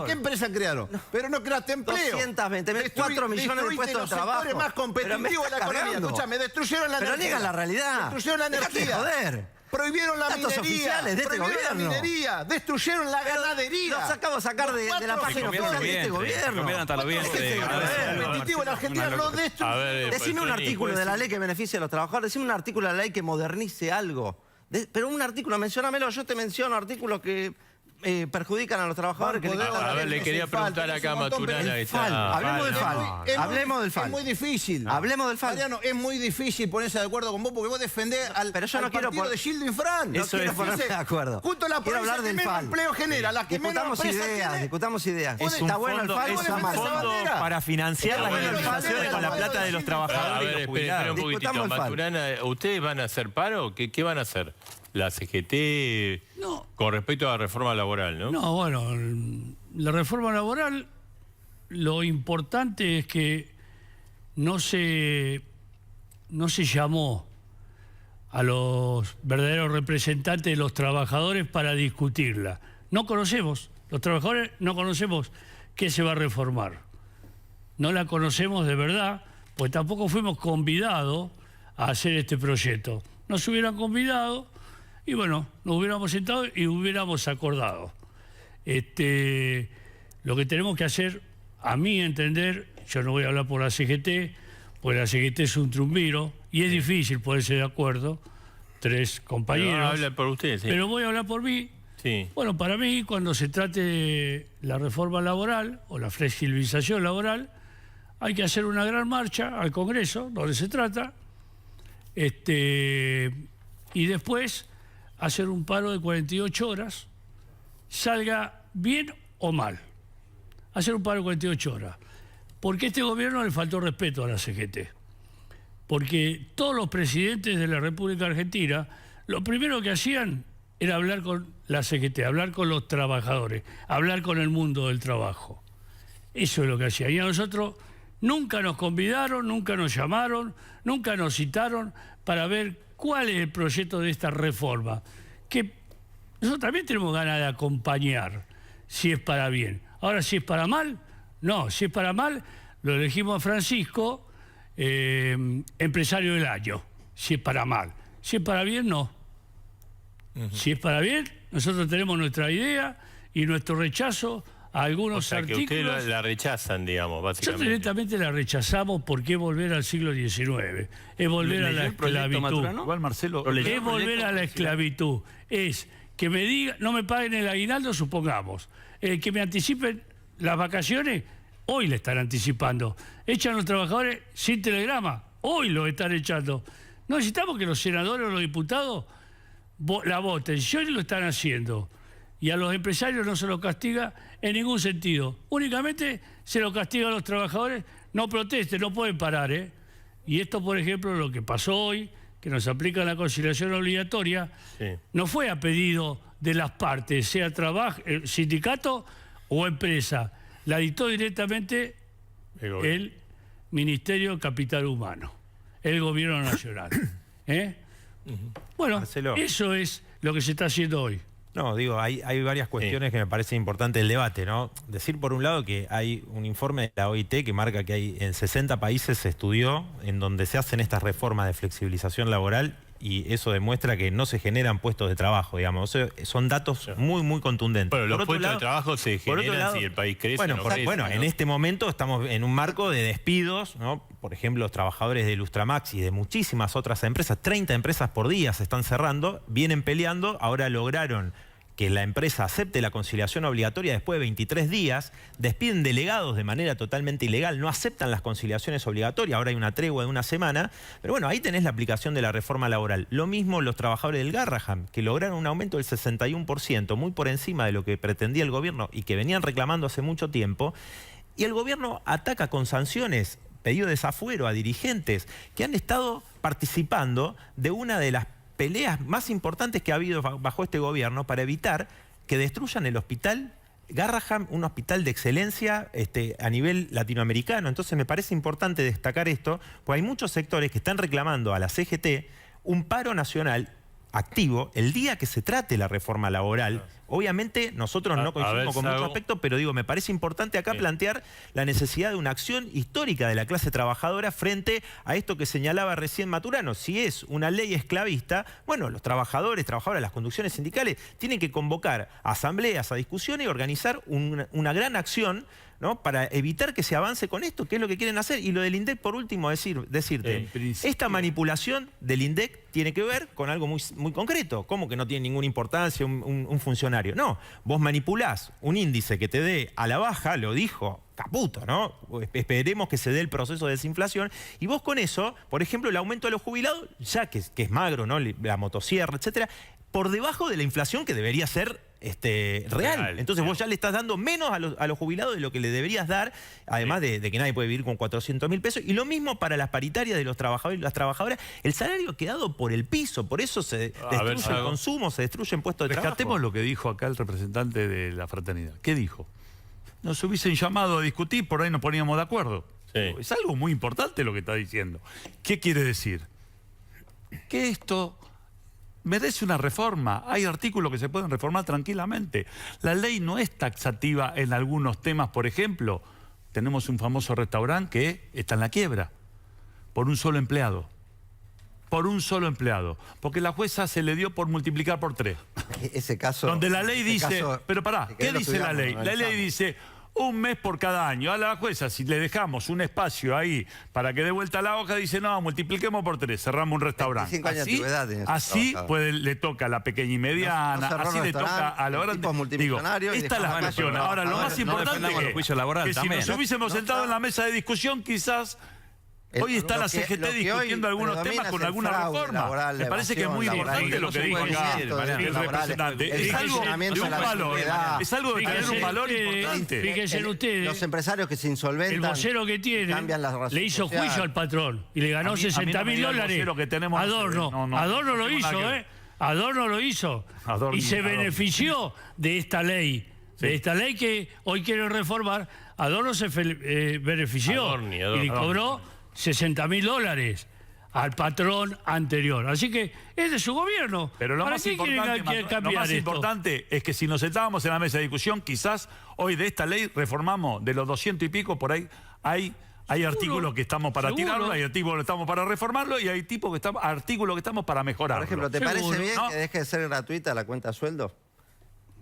¿Qué empresa crearon? Pero no creaste empleo. 220.000, 4 millones de puestos de trabajo. Los más competitivos de la economía. Escuchame, destruyeron la energía. Pero niegan la realidad. Destruyeron la energía. Joder. Prohibieron la minería, de este gobierno. Destruyeron la ganadería. Los acabo de sacar de la página oficial de este gobierno. Competitivo en Argentina lo destruyeron. Decime un artículo de la ley que beneficie a los trabajadores, decime un artículo de la ley que modernice algo. Pero un artículo, menciónamelo, yo te menciono artículos que perjudican a los trabajadores. A ver, le quería preguntar acá a Maturana. Hablemos del FAL. Hablemos del FAL. Es muy difícil. Hablemos del FAL. Mariano, es muy difícil ponerse de acuerdo con vos porque vos defendés al partido de Gildo Infran. No quiero ponerme de acuerdo. Justo la provincia que menos empleo genera, la que menos empresa tiene. Discutamos ideas. Está bueno el FAL, es un fondo para financiar las indemnizaciones con la plata de los trabajadores. A ver, espera un poquitito. Maturana, ¿ustedes van a hacer paro? ¿Qué van a hacer? La CGT con respecto a la reforma laboral, ¿no? No, bueno, la reforma laboral, lo importante es que no se llamó a los verdaderos representantes de los trabajadores para discutirla. No conocemos, los trabajadores no conocemos qué se va a reformar. No la conocemos de verdad, pues tampoco fuimos convidados a hacer este proyecto. Nos hubieran convidado y bueno, nos hubiéramos sentado y hubiéramos acordado. Lo que tenemos que hacer, a mi entender, yo no voy a hablar por la CGT, pues la CGT es un triunviro y es difícil ponerse de acuerdo, 3 compañeros. Pero habla por usted, sí. Pero voy a hablar por mí. Sí. Bueno, para mí, cuando se trate la reforma laboral o la flexibilización laboral, hay que hacer una gran marcha al Congreso, donde se trata, y después hacer un paro de 48 horas, salga bien o mal. Hacer un paro de 48 horas. Porque a este gobierno le faltó respeto a la CGT. Porque todos los presidentes de la República Argentina, lo primero que hacían era hablar con la CGT, hablar con los trabajadores, hablar con el mundo del trabajo. Eso es lo que hacían. Y a nosotros nunca nos convidaron, nunca nos llamaron, nunca nos citaron para ver cuál es el proyecto de esta reforma. Que nosotros también tenemos ganas de acompañar, si es para bien. Ahora, si es para mal, no. Si es para mal, lo elegimos a Francisco, empresario del año, si es para mal. Si es para bien, no. Si es para bien, nosotros tenemos nuestra idea y nuestro rechazo a algunos artículos. Que ustedes la rechazan, digamos, básicamente. Nosotros directamente la rechazamos porque es volver al siglo XIX, es volver a la esclavitud. Igual, Marcelo, es volver a la esclavitud. Es que me digan, no me paguen el aguinaldo, supongamos. Que me anticipen las vacaciones, hoy le están anticipando. Echan a los trabajadores sin telegrama, hoy lo están echando. No necesitamos que los senadores o los diputados la voten, si hoy lo están haciendo. Y a los empresarios no se los castiga en ningún sentido. Únicamente se los castiga a los trabajadores. No protesten, no pueden parar, ¿eh? Y esto, por ejemplo, lo que pasó hoy, que nos aplica la conciliación obligatoria, no fue a pedido de las partes, sea sindicato o empresa. La dictó directamente el Ministerio de Capital Humano, el Gobierno Nacional. Bueno, Marcelo, eso es lo que se está haciendo hoy. No, digo, hay varias cuestiones que me parece importante el debate, ¿no? Decir, por un lado, que hay un informe de la OIT que marca que hay en 60 países se estudió en donde se hacen estas reformas de flexibilización laboral y eso demuestra que no se generan puestos de trabajo, digamos. O sea, son datos muy, muy contundentes. Bueno, los puestos de trabajo se generan si el país crece o no crece. Bueno, ¿no? En este momento estamos en un marco de despidos, ¿no? Por ejemplo, los trabajadores de Lustramax y de muchísimas otras empresas, 30 empresas por día se están cerrando, vienen peleando, ahora lograron que la empresa acepte la conciliación obligatoria después de 23 días, despiden delegados de manera totalmente ilegal, no aceptan las conciliaciones obligatorias, ahora hay una tregua de una semana, pero bueno, ahí tenés la aplicación de la reforma laboral. Lo mismo los trabajadores del Garrahan, que lograron un aumento del 61%, muy por encima de lo que pretendía el gobierno y que venían reclamando hace mucho tiempo, y el gobierno ataca con sanciones, pedido desafuero a dirigentes que han estado participando de una de las peleas más importantes que ha habido bajo este gobierno para evitar que destruyan el hospital Garrahan, un hospital de excelencia a nivel latinoamericano. Entonces me parece importante destacar esto, porque hay muchos sectores que están reclamando a la CGT un paro nacional activo el día que se trate la reforma laboral. Obviamente nosotros no coincidimos con muchos aspectos, pero digo, me parece importante acá plantear la necesidad de una acción histórica de la clase trabajadora frente a esto que señalaba recién Maturana. Si es una ley esclavista, bueno, los trabajadores, trabajadoras, las conducciones sindicales tienen que convocar asambleas, a discusiones y organizar una gran acción, ¿no? Para evitar que se avance con esto, que es lo que quieren hacer. Y lo del INDEC, por último, decirte, esta manipulación del INDEC tiene que ver con algo muy concreto. ¿Cómo que no tiene ninguna importancia un funcionario? No, vos manipulás un índice que te dé a la baja, lo dijo Caputo, ¿no? Esperemos que se dé el proceso de desinflación, y vos con eso, por ejemplo, el aumento de los jubilados, ya que es magro, ¿no? La motosierra, etcétera, por debajo de la inflación que debería ser real. Entonces vos ya le estás dando menos a los jubilados de lo que le deberías dar, además de que nadie puede vivir con 400.000 pesos. Y lo mismo para las paritarias de los trabajadores y las trabadoras. El salario ha quedado por el piso, por eso se destruye el consumo, se destruyen puestos de trabajo. Rescatemos lo que dijo acá el representante de la fraternidad. ¿Qué dijo? Nos hubiesen llamado a discutir, por ahí nos poníamos de acuerdo. Sí. Es algo muy importante lo que está diciendo. ¿Qué quiere decir? Que esto merece una reforma. Hay artículos que se pueden reformar tranquilamente. La ley no es taxativa en algunos temas. Por ejemplo, tenemos un famoso restaurante que está en la quiebra por un solo empleado. Por un solo empleado. Porque la jueza se le dio por multiplicar por 3. Ese caso... Donde la ley dice... Pero pará, ¿qué dice la ley? La ley dice... un mes por cada año. A la jueza, si le dejamos un espacio ahí para que dé vuelta la hoja, dice, no, multipliquemos por 3, cerramos un restaurante. 25 años de antigüedad. Así pues, le toca a la pequeña y mediana, así le toca a los grandes. Digo, esta es la cuestión. Ahora, lo más importante es que si nos hubiésemos sentado en la mesa de discusión, quizás... Hoy está la CGT discutiendo algunos temas con alguna reforma. Me parece que es muy importante lo que dijo acá el representante. Es algo de un valor. Es algo de tener un valor importante. Fíjense ustedes. Los empresarios que se insolventan. El vocero que tiene le hizo juicio al patrón y le ganó $60.000. Adorno lo hizo, ¿eh? Adorno lo hizo. Y se benefició de esta ley. De esta ley que hoy quiere reformar. Adorno se benefició y le cobró $60.000 al patrón anterior. Así que es de su gobierno. Pero lo más importante es que si nos sentábamos en la mesa de discusión, quizás hoy de esta ley reformamos de los 200 y pico, por ahí hay artículos que estamos para tirarlo, hay artículos que estamos para reformarlo y hay artículos que estamos para mejorarlo. Por ejemplo, ¿te parece bien que deje de ser gratuita la cuenta sueldo?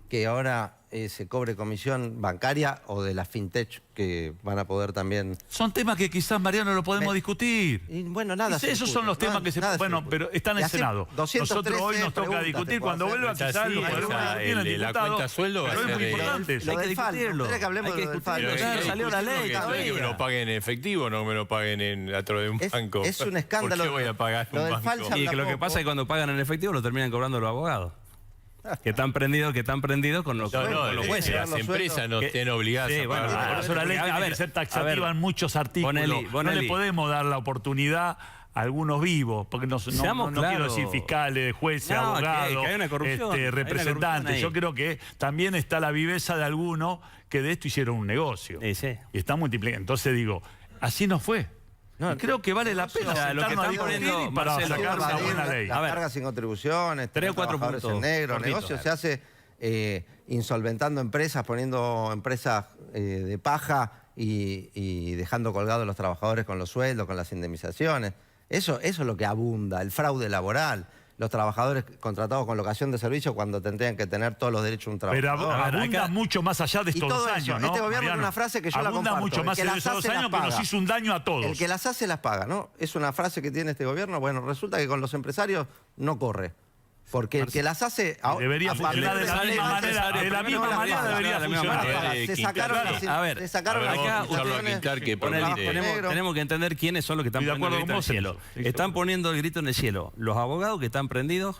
Que ahora se cobre comisión bancaria o de la fintech que van a poder también... Son temas que quizás, Mariano, lo podemos discutir. Y bueno, nada. Esos son los temas que se... Bueno, pero están en el Senado. Nosotros hoy nos toca discutir. Cuando vuelva quizás lo podemos discutir en el diputado. La cuenta sueldo va a ser... Pero es muy importante. Hay que discutirlo. Hay que discutirlo. Salió la ley. Que me lo paguen en efectivo, no me lo paguen a través de un banco. Es un escándalo. ¿Por qué voy a pagar un banco? Y que lo que pasa es que cuando pagan en efectivo lo terminan cobrando los abogados. Que están prendidos con los jueces. Las empresas no estén obligadas a pagar. Por eso la ley tiene que ser taxativa en muchos artículos. No le podemos dar la oportunidad a algunos vivos, porque no quiero decir fiscales, jueces, abogados, representantes. Yo creo que también está la viveza de algunos que de esto hicieron un negocio. Y están multiplicando. Entonces digo, así no fue. No, creo que vale la pena sentarnos a discutir para sacar una buena ley. La carga sin contribuciones, 3 o 4 puntos en negro, negocio se hace insolventando empresas, poniendo empresas de paja y dejando colgados a los trabajadores con los sueldos, con las indemnizaciones. Eso es lo que abunda, el fraude laboral. Los trabajadores contratados con locación de servicio cuando tendrían que tener todos los derechos de un trabajador. Pero abunda mucho más allá de estos 2 años, ¿no? Este gobierno tiene una frase que yo la comparto. Abunda mucho más allá de estos 2 años, pero nos hizo un daño a todos. El que las hace las paga, ¿no? Es una frase que tiene este gobierno. Bueno, resulta que con los empresarios no corre. Porque el que las hace... Debería funcionar de la misma manera. De la misma manera debería funcionar. Se sacaron acá tenemos que entender quiénes son los que están poniendo el grito en el cielo. Están poniendo el grito en el cielo los abogados que están prendidos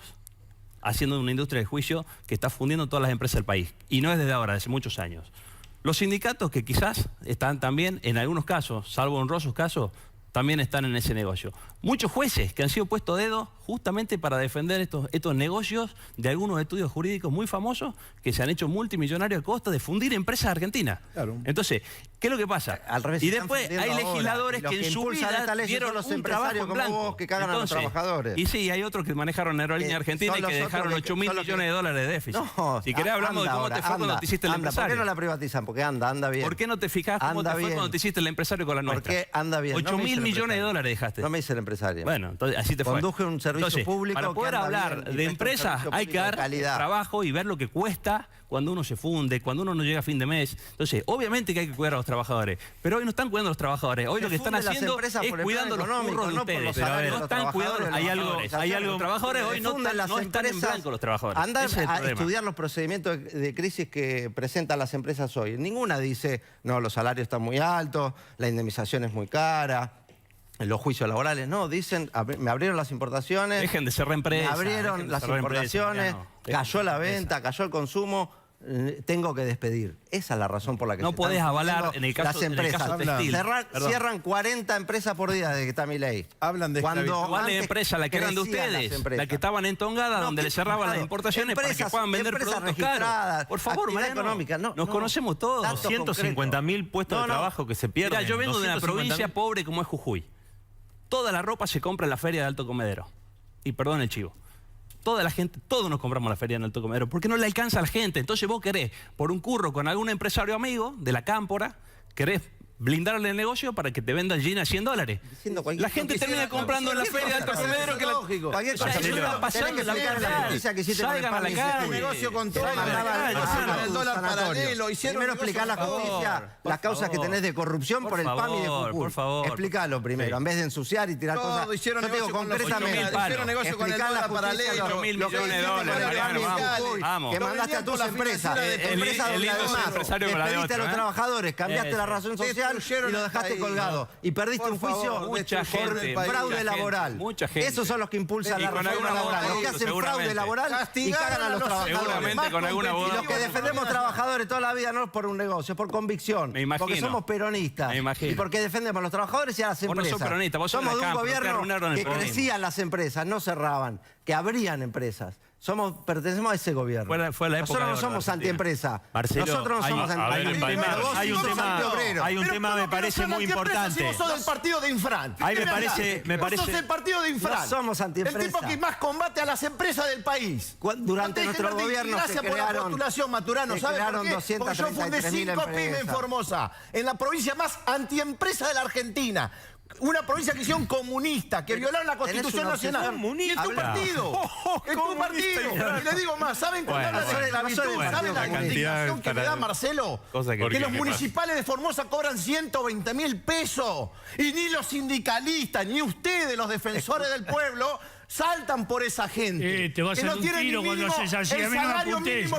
haciendo una industria de juicio que está fundiendo todas las empresas del país. Y no es desde ahora, desde muchos años. Los sindicatos que quizás están también, en algunos casos, salvo honrosos casos, también están en ese negocio. Muchos jueces que han sido puestos dedo justamente para defender estos negocios de algunos estudios jurídicos muy famosos que se han hecho multimillonarios a costa de fundir empresas argentinas. Claro. Entonces, ¿qué es lo que pasa? Al revés, y después hay legisladores que en su vida dieron los un trabajo en blanco. Vos que cagan a los trabajadores. Y sí, hay otros que manejaron Aerolínea Argentina y que dejaron 8.000 millones de dólares de déficit. No, si querés hablamos de cómo te fue cuando te hiciste el empresario. ¿Por qué no la privatizan? Porque anda bien. ¿Por qué no te fijás cómo te fue cuando te hiciste el empresario con la nuestra? Porque anda bien. 8.000 millones de dólares dejaste. No me hice el empresario. Bueno, entonces así te fue. Conduje un servicio público. Para poder hablar de empresas hay que dar trabajo y ver lo que cuesta cuando uno se funde, cuando uno no llega a fin de mes. Entonces, obviamente que hay que cuidar a los trabajadores, pero hoy no están cuidando a los trabajadores. Hoy lo que están haciendo es cuidando los curros de ustedes. No están cuidando a los trabajadores. Los trabajadores hoy no están en blanco los trabajadores. Andar a estudiar los procedimientos de crisis que presentan las empresas hoy. Ninguna dice, no, los salarios están muy altos, la indemnización es muy cara, los juicios laborales. No, dicen, me abrieron las importaciones. Dejen de ser reempresas. Me abrieron las importaciones, cayó la venta, cayó el consumo. Tengo que despedir. Esa es la razón por la que no podés avalar en el caso, las empresas. Textil. Cierran 40 empresas por día desde que está Milei. Hablan de ¿Cuál empresa? La que eran de ustedes. La que estaban en Tongada, donde le cerraban las importaciones para que puedan vender productos caros. Por favor, Mariano, económica. Nos conocemos todos. 250.000 puestos de trabajo que se pierden. Mira, yo vengo de una provincia pobre como es Jujuy. Toda la ropa se compra en la feria de Alto Comedero. Y perdón el chivo. Toda la gente, todos nos compramos la feria en Alto Comedero, porque no le alcanza a la gente. Entonces vos querés, por un curro con algún empresario amigo de la cámpora, querés blindarle el negocio para que te venda el jean a $100. La gente termina comprando en la feria de Alto Comedero que está pasando en la calle. Salgan a la calle. Negocio con todo. El dólar paralelo. Primero explicar la justicia, las causas que tenés de corrupción por el PAMI de Jujuy. Por favor. Explícalo primero, en vez de ensuciar y tirar cosas. Yo te digo concretamente. Hicieron negocio con el dólar paralelo. $8.000 millones de dólares. Vamos. Que mandaste a tus empresas. Empresas donde además despediste a los trabajadores, cambiaste la razón social y lo dejaste colgado. Y perdiste un juicio por fraude laboral. Mucha gente. Esos son los que impulsan la reforma laboral. Los que hacen fraude laboral y cagan a los trabajadores. Seguramente con algún abogado. Y los que defendemos trabajadores toda la vida no es por un negocio, es por convicción. Me imagino. Porque somos peronistas. Me imagino. Y porque defendemos a los trabajadores y a las empresas. Vos no sos peronista, vos sos somos de un campo, gobierno que crecían las empresas, no cerraban, que abrían empresas. Pertenecemos a ese gobierno. Fue la época. Nosotros no somos antiempresa. Marcelo, nosotros no somos antiempresa. Hay un tema me parece muy importante. Vos sos del partido de Infran. Ahí me parece. Vos sos del partido de Infran. No somos antiempresa. El tipo que más combate a las empresas del país. Durante nuestro gobierno gracias por la postulación, Maturano. ¿Sabes por qué? Porque yo fundé 5 pymes en Formosa, en la provincia más antiempresa de la Argentina. Una provincia que hicieron comunista, que violaron la Constitución Nacional. Y es tu partido. Es tu partido. Y le digo más, ¿saben cuándo habla de esclavitud? ¿Saben la indicación que me da Marcelo? Que los municipales de Formosa cobran 120.000 pesos. Y ni los sindicalistas, ni ustedes, los defensores del pueblo, saltan por esa gente. Te vas a dar un tiro cuando haces así. A mí no me apuntés.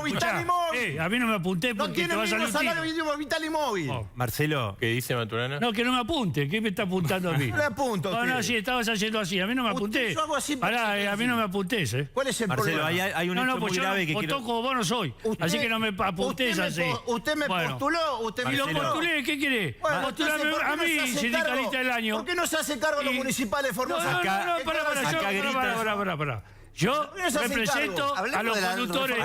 A mí no me apuntés porque te vas a dar un tiro. Salario mínimo vital y móvil. Marcelo, ¿qué dice Maturana? No, que no me apunte. ¿Qué me está apuntando a mí? No le apunto. No, sí, estabas haciendo así. A mí no me apuntés. Yo hago así. Pará, a mí no me apuntés, ¿Cuál es el Marcelo, problema? hay un hecho muy grave que quiero... Como vos no soy. Así que no me apuntés así. Usted me postuló. ¿Y lo postulé? ¿Qué querés? Postulame a mí, sindicalista del año. ¿Por qué no se hace cargo los municipales de Formosa? Pará. Yo represento a los conductores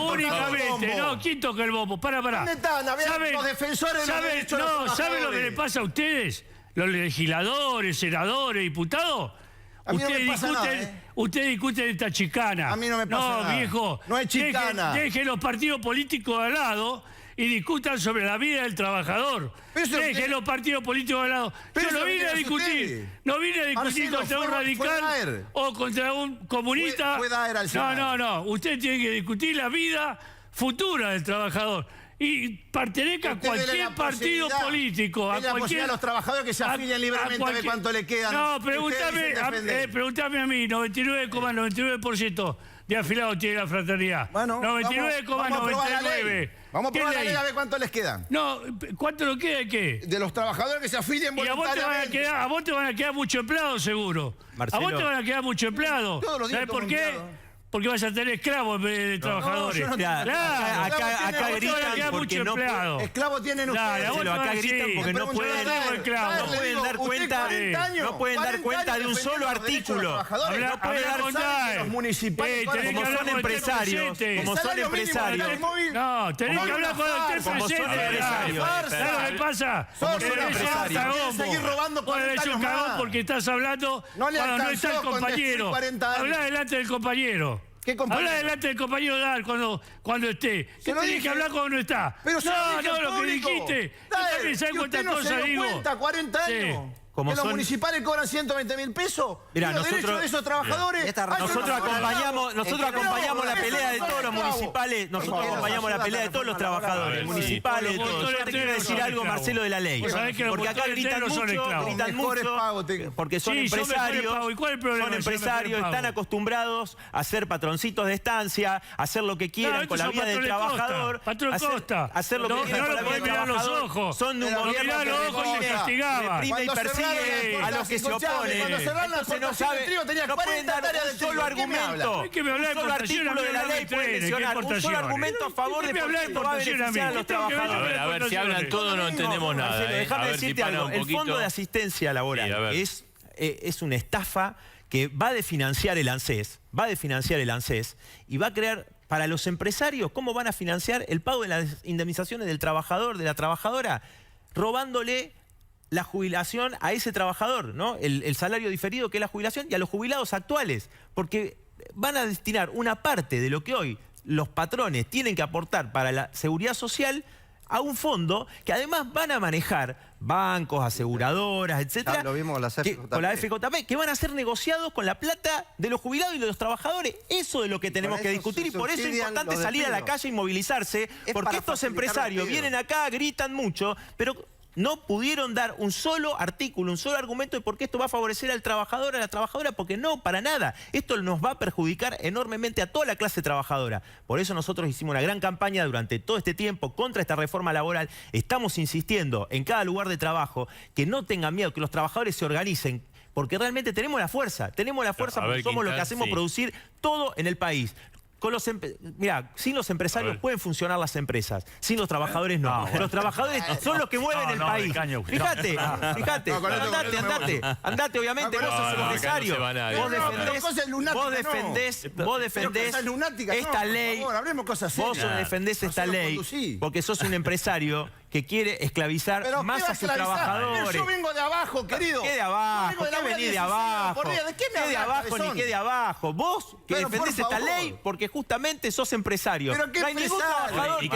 únicamente. No, ¿quién toca el bombo? Pará. ¿Dónde están? Los defensores de los derechos de los trabajadores. ¿Saben lo que le pasa a ustedes? Los legisladores, senadores, diputados. Ustedes discuten esta chicana. A mí no me pasa nada. No, viejo. No es chicana. Dejen los partidos políticos al lado y discutan sobre la vida del trabajador. Dejen los partidos políticos al lado. Yo no vine a discutir. No vine a discutir contra un radical o contra un comunista. No. Usted tiene que discutir la vida futura del trabajador. Y pertenezca a cualquier partido político. A los trabajadores que se afilien libremente de cuánto le quedan. No, pregúntame a mí. 99,99% de afiliados tiene la fraternidad. Bueno, 99,99. Vamos a probar la ley a ver cuánto les quedan. No, ¿cuánto nos queda de qué? De los trabajadores que se afilien voluntariamente. Y a vos te van a quedar mucho empleado, seguro. Marcelo, a vos te van a quedar mucho empleado. ¿Sabes por qué? Porque vas a tener esclavos en vez de trabajadores. Acá gritan porque no pueden. Esclavos tienen ustedes. Acá gritan porque no pueden dar cuenta. No pueden dar cuenta de un solo artículo. No pueden dar cuenta los municipales. Como son empresarios. No, tenés que hablar con el presente. ¿Sabes lo que pasa? Quieren seguir robando 40 años más. Porque estás hablando cuando no está el compañero. Habla delante del compañero. Habla delante del compañero Dar cuando esté. ¿Qué tenés que hablar cuando no está? Pero no, lo que dijiste. Yo también sé cuántas cosas digo. 40 años. que los municipales cobran 120.000 pesos. Mirá, los derechos de esos trabajadores. Nosotros acompañamos la pelea de todos los municipales. Nosotros acompañamos la pelea de todos los trabajadores municipales, de todos. Yo te quiero decir algo, Marcelo, de la ley. Porque acá gritan mucho, porque son empresarios. Son empresarios, están acostumbrados a hacer patroncitos de estancia, a hacer lo que quieran con la vida del trabajador. Hacer lo que quieran con la vida del trabajador. Son de un gobierno que reprime y persigue a los que se oponen. Entonces no saben, no pueden dar un solo argumento, un solo artículo de la ley pueden mencionar, un solo argumento a favor de por qué esto va a beneficiar a los trabajadores. A ver, si hablan todos no entendemos nada. Déjame decirte algo, el Fondo de Asistencia Laboral es una estafa que va a desfinanciar el ANSES, y va a crear para los empresarios, ¿cómo van a financiar el pago de las indemnizaciones del trabajador, de la trabajadora? Robándole la jubilación a ese trabajador, ¿no? El salario diferido que es la jubilación, y a los jubilados actuales, porque van a destinar una parte de lo que hoy los patrones tienen que aportar para la seguridad social a un fondo que además van a manejar bancos, aseguradoras, etcétera, lo vimos con la FJP, que van a ser negociados con la plata de los jubilados y de los trabajadores. Eso es lo que tenemos que discutir, y por eso es importante salir a la calle y movilizarse, porque estos empresarios vienen acá, gritan mucho, pero no pudieron dar un solo artículo, un solo argumento de por qué esto va a favorecer al trabajador, a la trabajadora, porque no, para nada. Esto nos va a perjudicar enormemente a toda la clase trabajadora. Por eso nosotros hicimos una gran campaña durante todo este tiempo contra esta reforma laboral. Estamos insistiendo en cada lugar de trabajo que no tengan miedo, que los trabajadores se organicen, porque realmente tenemos la fuerza porque somos los que hacemos producir todo en el país. Mirá, sin los empresarios pueden funcionar las empresas, sin los trabajadores no. Los trabajadores son los que mueven el país. Fíjate, andate, obviamente, vos sos empresario. Vos defendés esta ley. Vos defendés esta ley porque sos un empresario que quiere esclavizar más a sus trabajadores. Yo vengo de abajo, querido. ¿Qué de abajo? ¿Qué venís de abajo? ¿Qué de abajo ni qué de abajo? Vos que defendés esta ley porque justamente sos empresario. No hay ningún trabajador que no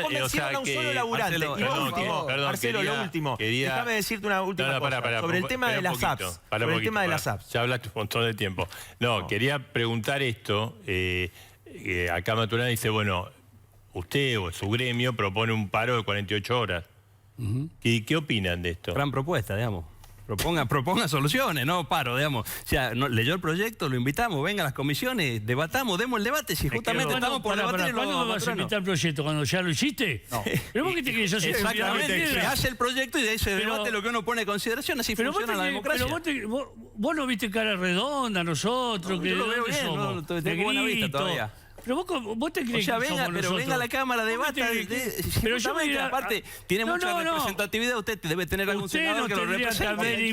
convencieron a un solo laburante. Y último, Marcelo, lo último. Déjame decirte una última cosa. Sobre el tema de las apps. Sobre el tema de las apps. Ya hablaste un montón de tiempo. No, quería preguntar esto. Acá Maturana dice, bueno, usted o su gremio propone un paro de 48 horas. ¿Qué opinan de esto? Gran propuesta, digamos. Proponga soluciones, no paro, digamos. O sea, leyó el proyecto, lo invitamos, venga a las comisiones, debatamos, demos el debate. Si justamente estamos por debatir... ¿Cuándo vas a invitar el proyecto? ¿Cuando ya lo hiciste? No. ¿Pero vos qué te crees? Exactamente, se hace el proyecto y de ahí se debate lo que uno pone en consideración, así funciona la democracia. Pero vos no viste cara redonda, nosotros, que yo lo veo bien, no, tengo buena vista todavía. Pero vos te crees que somos nosotros. Venga a la Cámara, debata. Pero yo aparte, tiene mucha representatividad, usted debe tener algún senador que lo represente.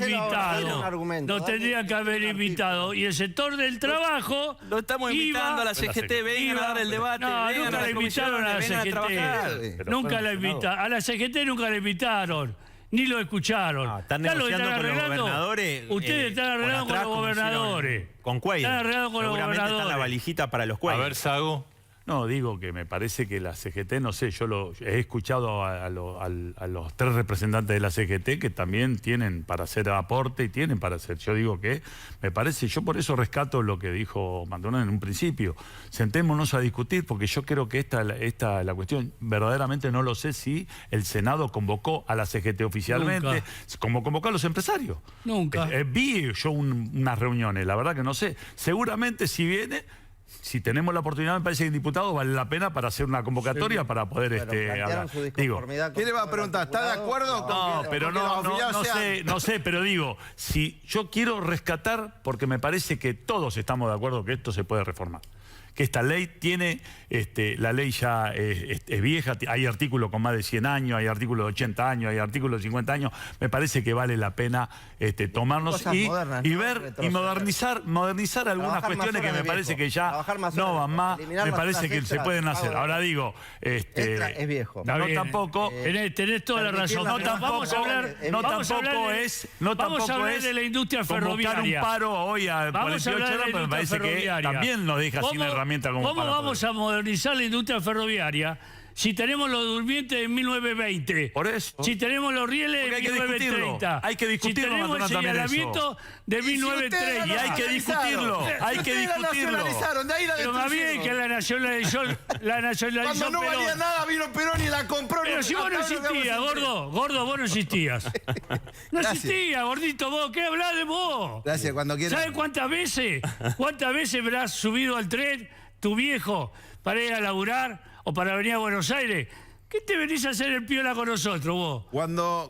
Nos tendría que haber invitado. Y el sector del trabajo... Lo estamos invitando a la CGT, vengan a dar el debate. No, nunca la invitaron a la CGT. Nunca la invitaron. A la CGT nunca la invitaron. Ni lo escucharon. Están negociando con los gobernadores. Ustedes están arreglando con los gobernadores. Con Cuellar. Están arreglando con los gobernadores. Seguramente está la valijita para los Cuellar. A ver, Sago. No, digo que me parece que la CGT, no sé, yo he escuchado a los tres representantes de la CGT que también tienen para hacer aporte y tienen para hacer. Yo digo que me parece, yo por eso rescato lo que dijo Maturana en un principio. Sentémonos a discutir, porque yo creo que la cuestión, verdaderamente no lo sé si el Senado convocó a la CGT oficialmente, Nunca. como convocó a los empresarios. Nunca. Vi yo unas reuniones, la verdad que no sé. Seguramente si viene... Si tenemos la oportunidad, me parece que el diputado vale la pena para hacer una convocatoria para poder hablar. Digo, ¿qué le va a preguntar? ¿Está de acuerdo con no, pero no sé, pero digo, si yo quiero rescatar, porque me parece que todos estamos de acuerdo que esto se puede reformar. Que esta ley tiene, la ley ya es vieja, hay artículos con más de 100 años, hay artículos de 80 años, hay artículos de 50 años, me parece que vale la pena tomarnos y ver y modernizar algunas cuestiones que me parece que ya no van más, me parece que se pueden hacer. Ahora digo, es viejo. No tampoco... Tenés toda la razón. Vamos a hablar de la industria ferroviaria. Un paro hoy a 48 horas, pero me parece que también nos deja sin herramienta como ¿Cómo vamos a modernizar la industria ferroviaria Si tenemos los durmientes de 1920. Por eso. Si tenemos los rieles de 1930. Hay que discutirlo. Si tenemos el señalamiento de 1930. Y hay que discutirlo. Hay que discutirlo. Pero más bien que la nacionalizó Cuando no Perón. valía nada, vino Perón y la compró. Pero si vos no existías, gordo, vos no existías. No existías, gordito, vos. ¿Qué hablás de vos? Gracias, cuando quieras. ¿Sabes cuántas veces habrás subido al tren tu viejo para ir a laburar o para venir a Buenos Aires? ¿Qué te venís a hacer el piola con nosotros, vos?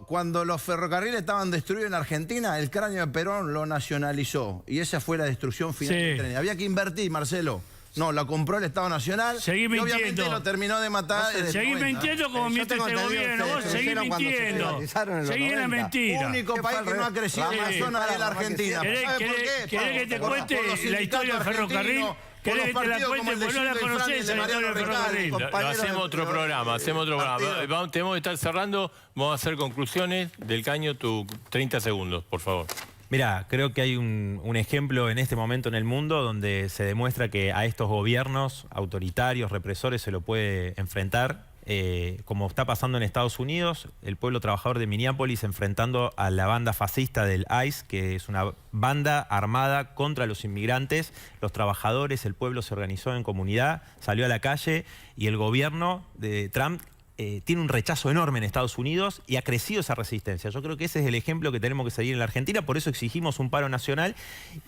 Cuando los ferrocarriles estaban destruidos en Argentina, el cráneo de Perón lo nacionalizó. Y esa fue la destrucción final del tren. Había que invertir, Marcelo. No, la compró el Estado Nacional. Seguí mintiendo. Y obviamente lo terminó de matar. Seguí mintiendo como miente este gobierno. Vos seguís mintiendo. Seguí en la mentira. El único país que no ha crecido en la zona de la Argentina. ¿Querés que te cuente la historia del ferrocarril? ¿Querés que te la cuente? Porque no la conocés, la historia del ferrocarril. Hacemos otro programa, Tenemos que estar cerrando. Vamos a hacer conclusiones. Del Caño, 30 segundos, por favor. Mira, creo que hay un ejemplo en este momento en el mundo donde se demuestra que a estos gobiernos autoritarios, represores, se lo puede enfrentar, como está pasando en Estados Unidos, el pueblo trabajador de Minneapolis enfrentando a la banda fascista del ICE, que es una banda armada contra los inmigrantes. Los trabajadores, el pueblo se organizó en comunidad, salió a la calle y el gobierno de Trump tiene un rechazo enorme en Estados Unidos y ha crecido esa resistencia. Yo creo que ese es el ejemplo que tenemos que seguir en la Argentina, por eso exigimos un paro nacional.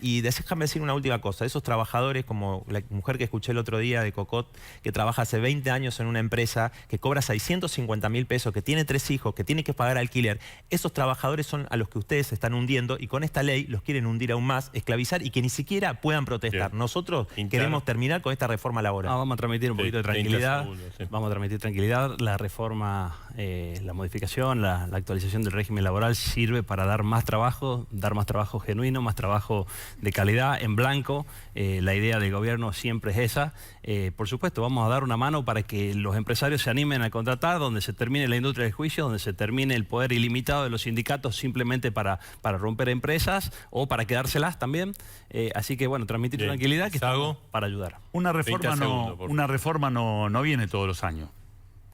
Y déjame decir una última cosa, esos trabajadores, como la mujer que escuché el otro día de Cocot, que trabaja hace 20 años en una empresa, que cobra 650.000 pesos, que tiene 3 hijos, que tiene que pagar alquiler, esos trabajadores son a los que ustedes se están hundiendo y con esta ley los quieren hundir aún más, esclavizar y que ni siquiera puedan protestar. Bien. Nosotros queremos terminar con esta reforma laboral. Vamos a transmitir un poquito de tranquilidad. Vamos a transmitir tranquilidad. La reforma, la modificación, la actualización del régimen laboral sirve para dar más trabajo genuino, más trabajo de calidad, en blanco. La idea del gobierno siempre es esa. Por supuesto, vamos a dar una mano para que los empresarios se animen a contratar, donde se termine la industria del juicio, donde se termine el poder ilimitado de los sindicatos simplemente para romper empresas o para quedárselas también. Así que, bueno, transmitir tranquilidad que estamos para ayudar. Una reforma no viene todos los años.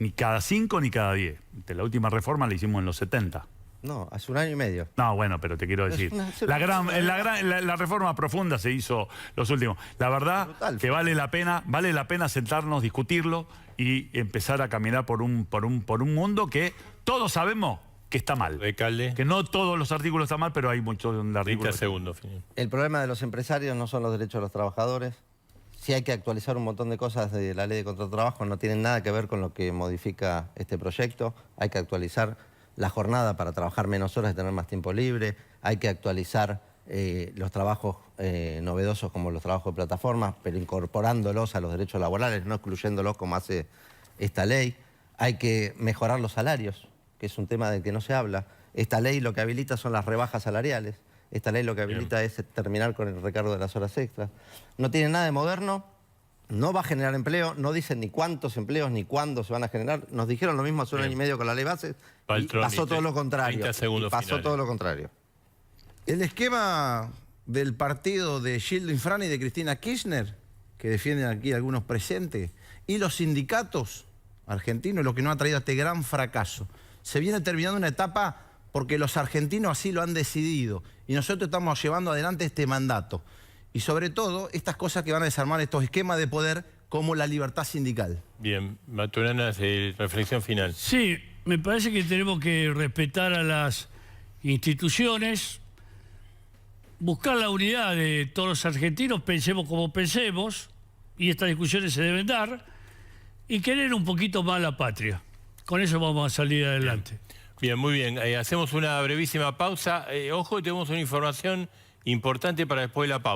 Ni cada 5 ni cada 10. La última reforma la hicimos en los 70. No, hace 1 año y medio. No, bueno, pero te quiero decir. La reforma profunda se hizo los últimos. La verdad que vale la pena sentarnos, discutirlo y empezar a caminar por un mundo que todos sabemos que está mal. Alcalde. Que no todos los artículos están mal, pero hay muchos artículos. 30 segundos. El problema de los empresarios no son los derechos de los trabajadores. Sí hay que actualizar un montón de cosas de la ley de contrato de trabajo, no tienen nada que ver con lo que modifica este proyecto. Hay que actualizar la jornada para trabajar menos horas y tener más tiempo libre. Hay que actualizar los trabajos novedosos como los trabajos de plataformas, pero incorporándolos a los derechos laborales, no excluyéndolos como hace esta ley. Hay que mejorar los salarios, que es un tema del que no se habla. Esta ley lo que habilita son las rebajas salariales. Esta ley lo que habilita es terminar con el recargo de las horas extras. No tiene nada de moderno, no va a generar empleo, no dicen ni cuántos empleos ni cuándo se van a generar. Nos dijeron lo mismo hace 1 año y medio con la ley base y pasó todo lo contrario. Todo lo contrario. El esquema del partido de Gildo Infran y de Cristina Kirchner, que defienden aquí algunos presentes, y los sindicatos argentinos, lo que nos ha traído este gran fracaso. Se viene terminando una etapa porque los argentinos así lo han decidido y nosotros estamos llevando adelante este mandato. Y sobre todo, estas cosas que van a desarmar estos esquemas de poder como la libertad sindical. Bien, Maturana, reflexión final. Sí, me parece que tenemos que respetar a las instituciones, buscar la unidad de todos los argentinos, pensemos como pensemos, y estas discusiones se deben dar, y querer un poquito más la patria. Con eso vamos a salir adelante. Bien, muy bien. Hacemos una brevísima pausa. Ojo, tenemos una información importante para después de la pausa.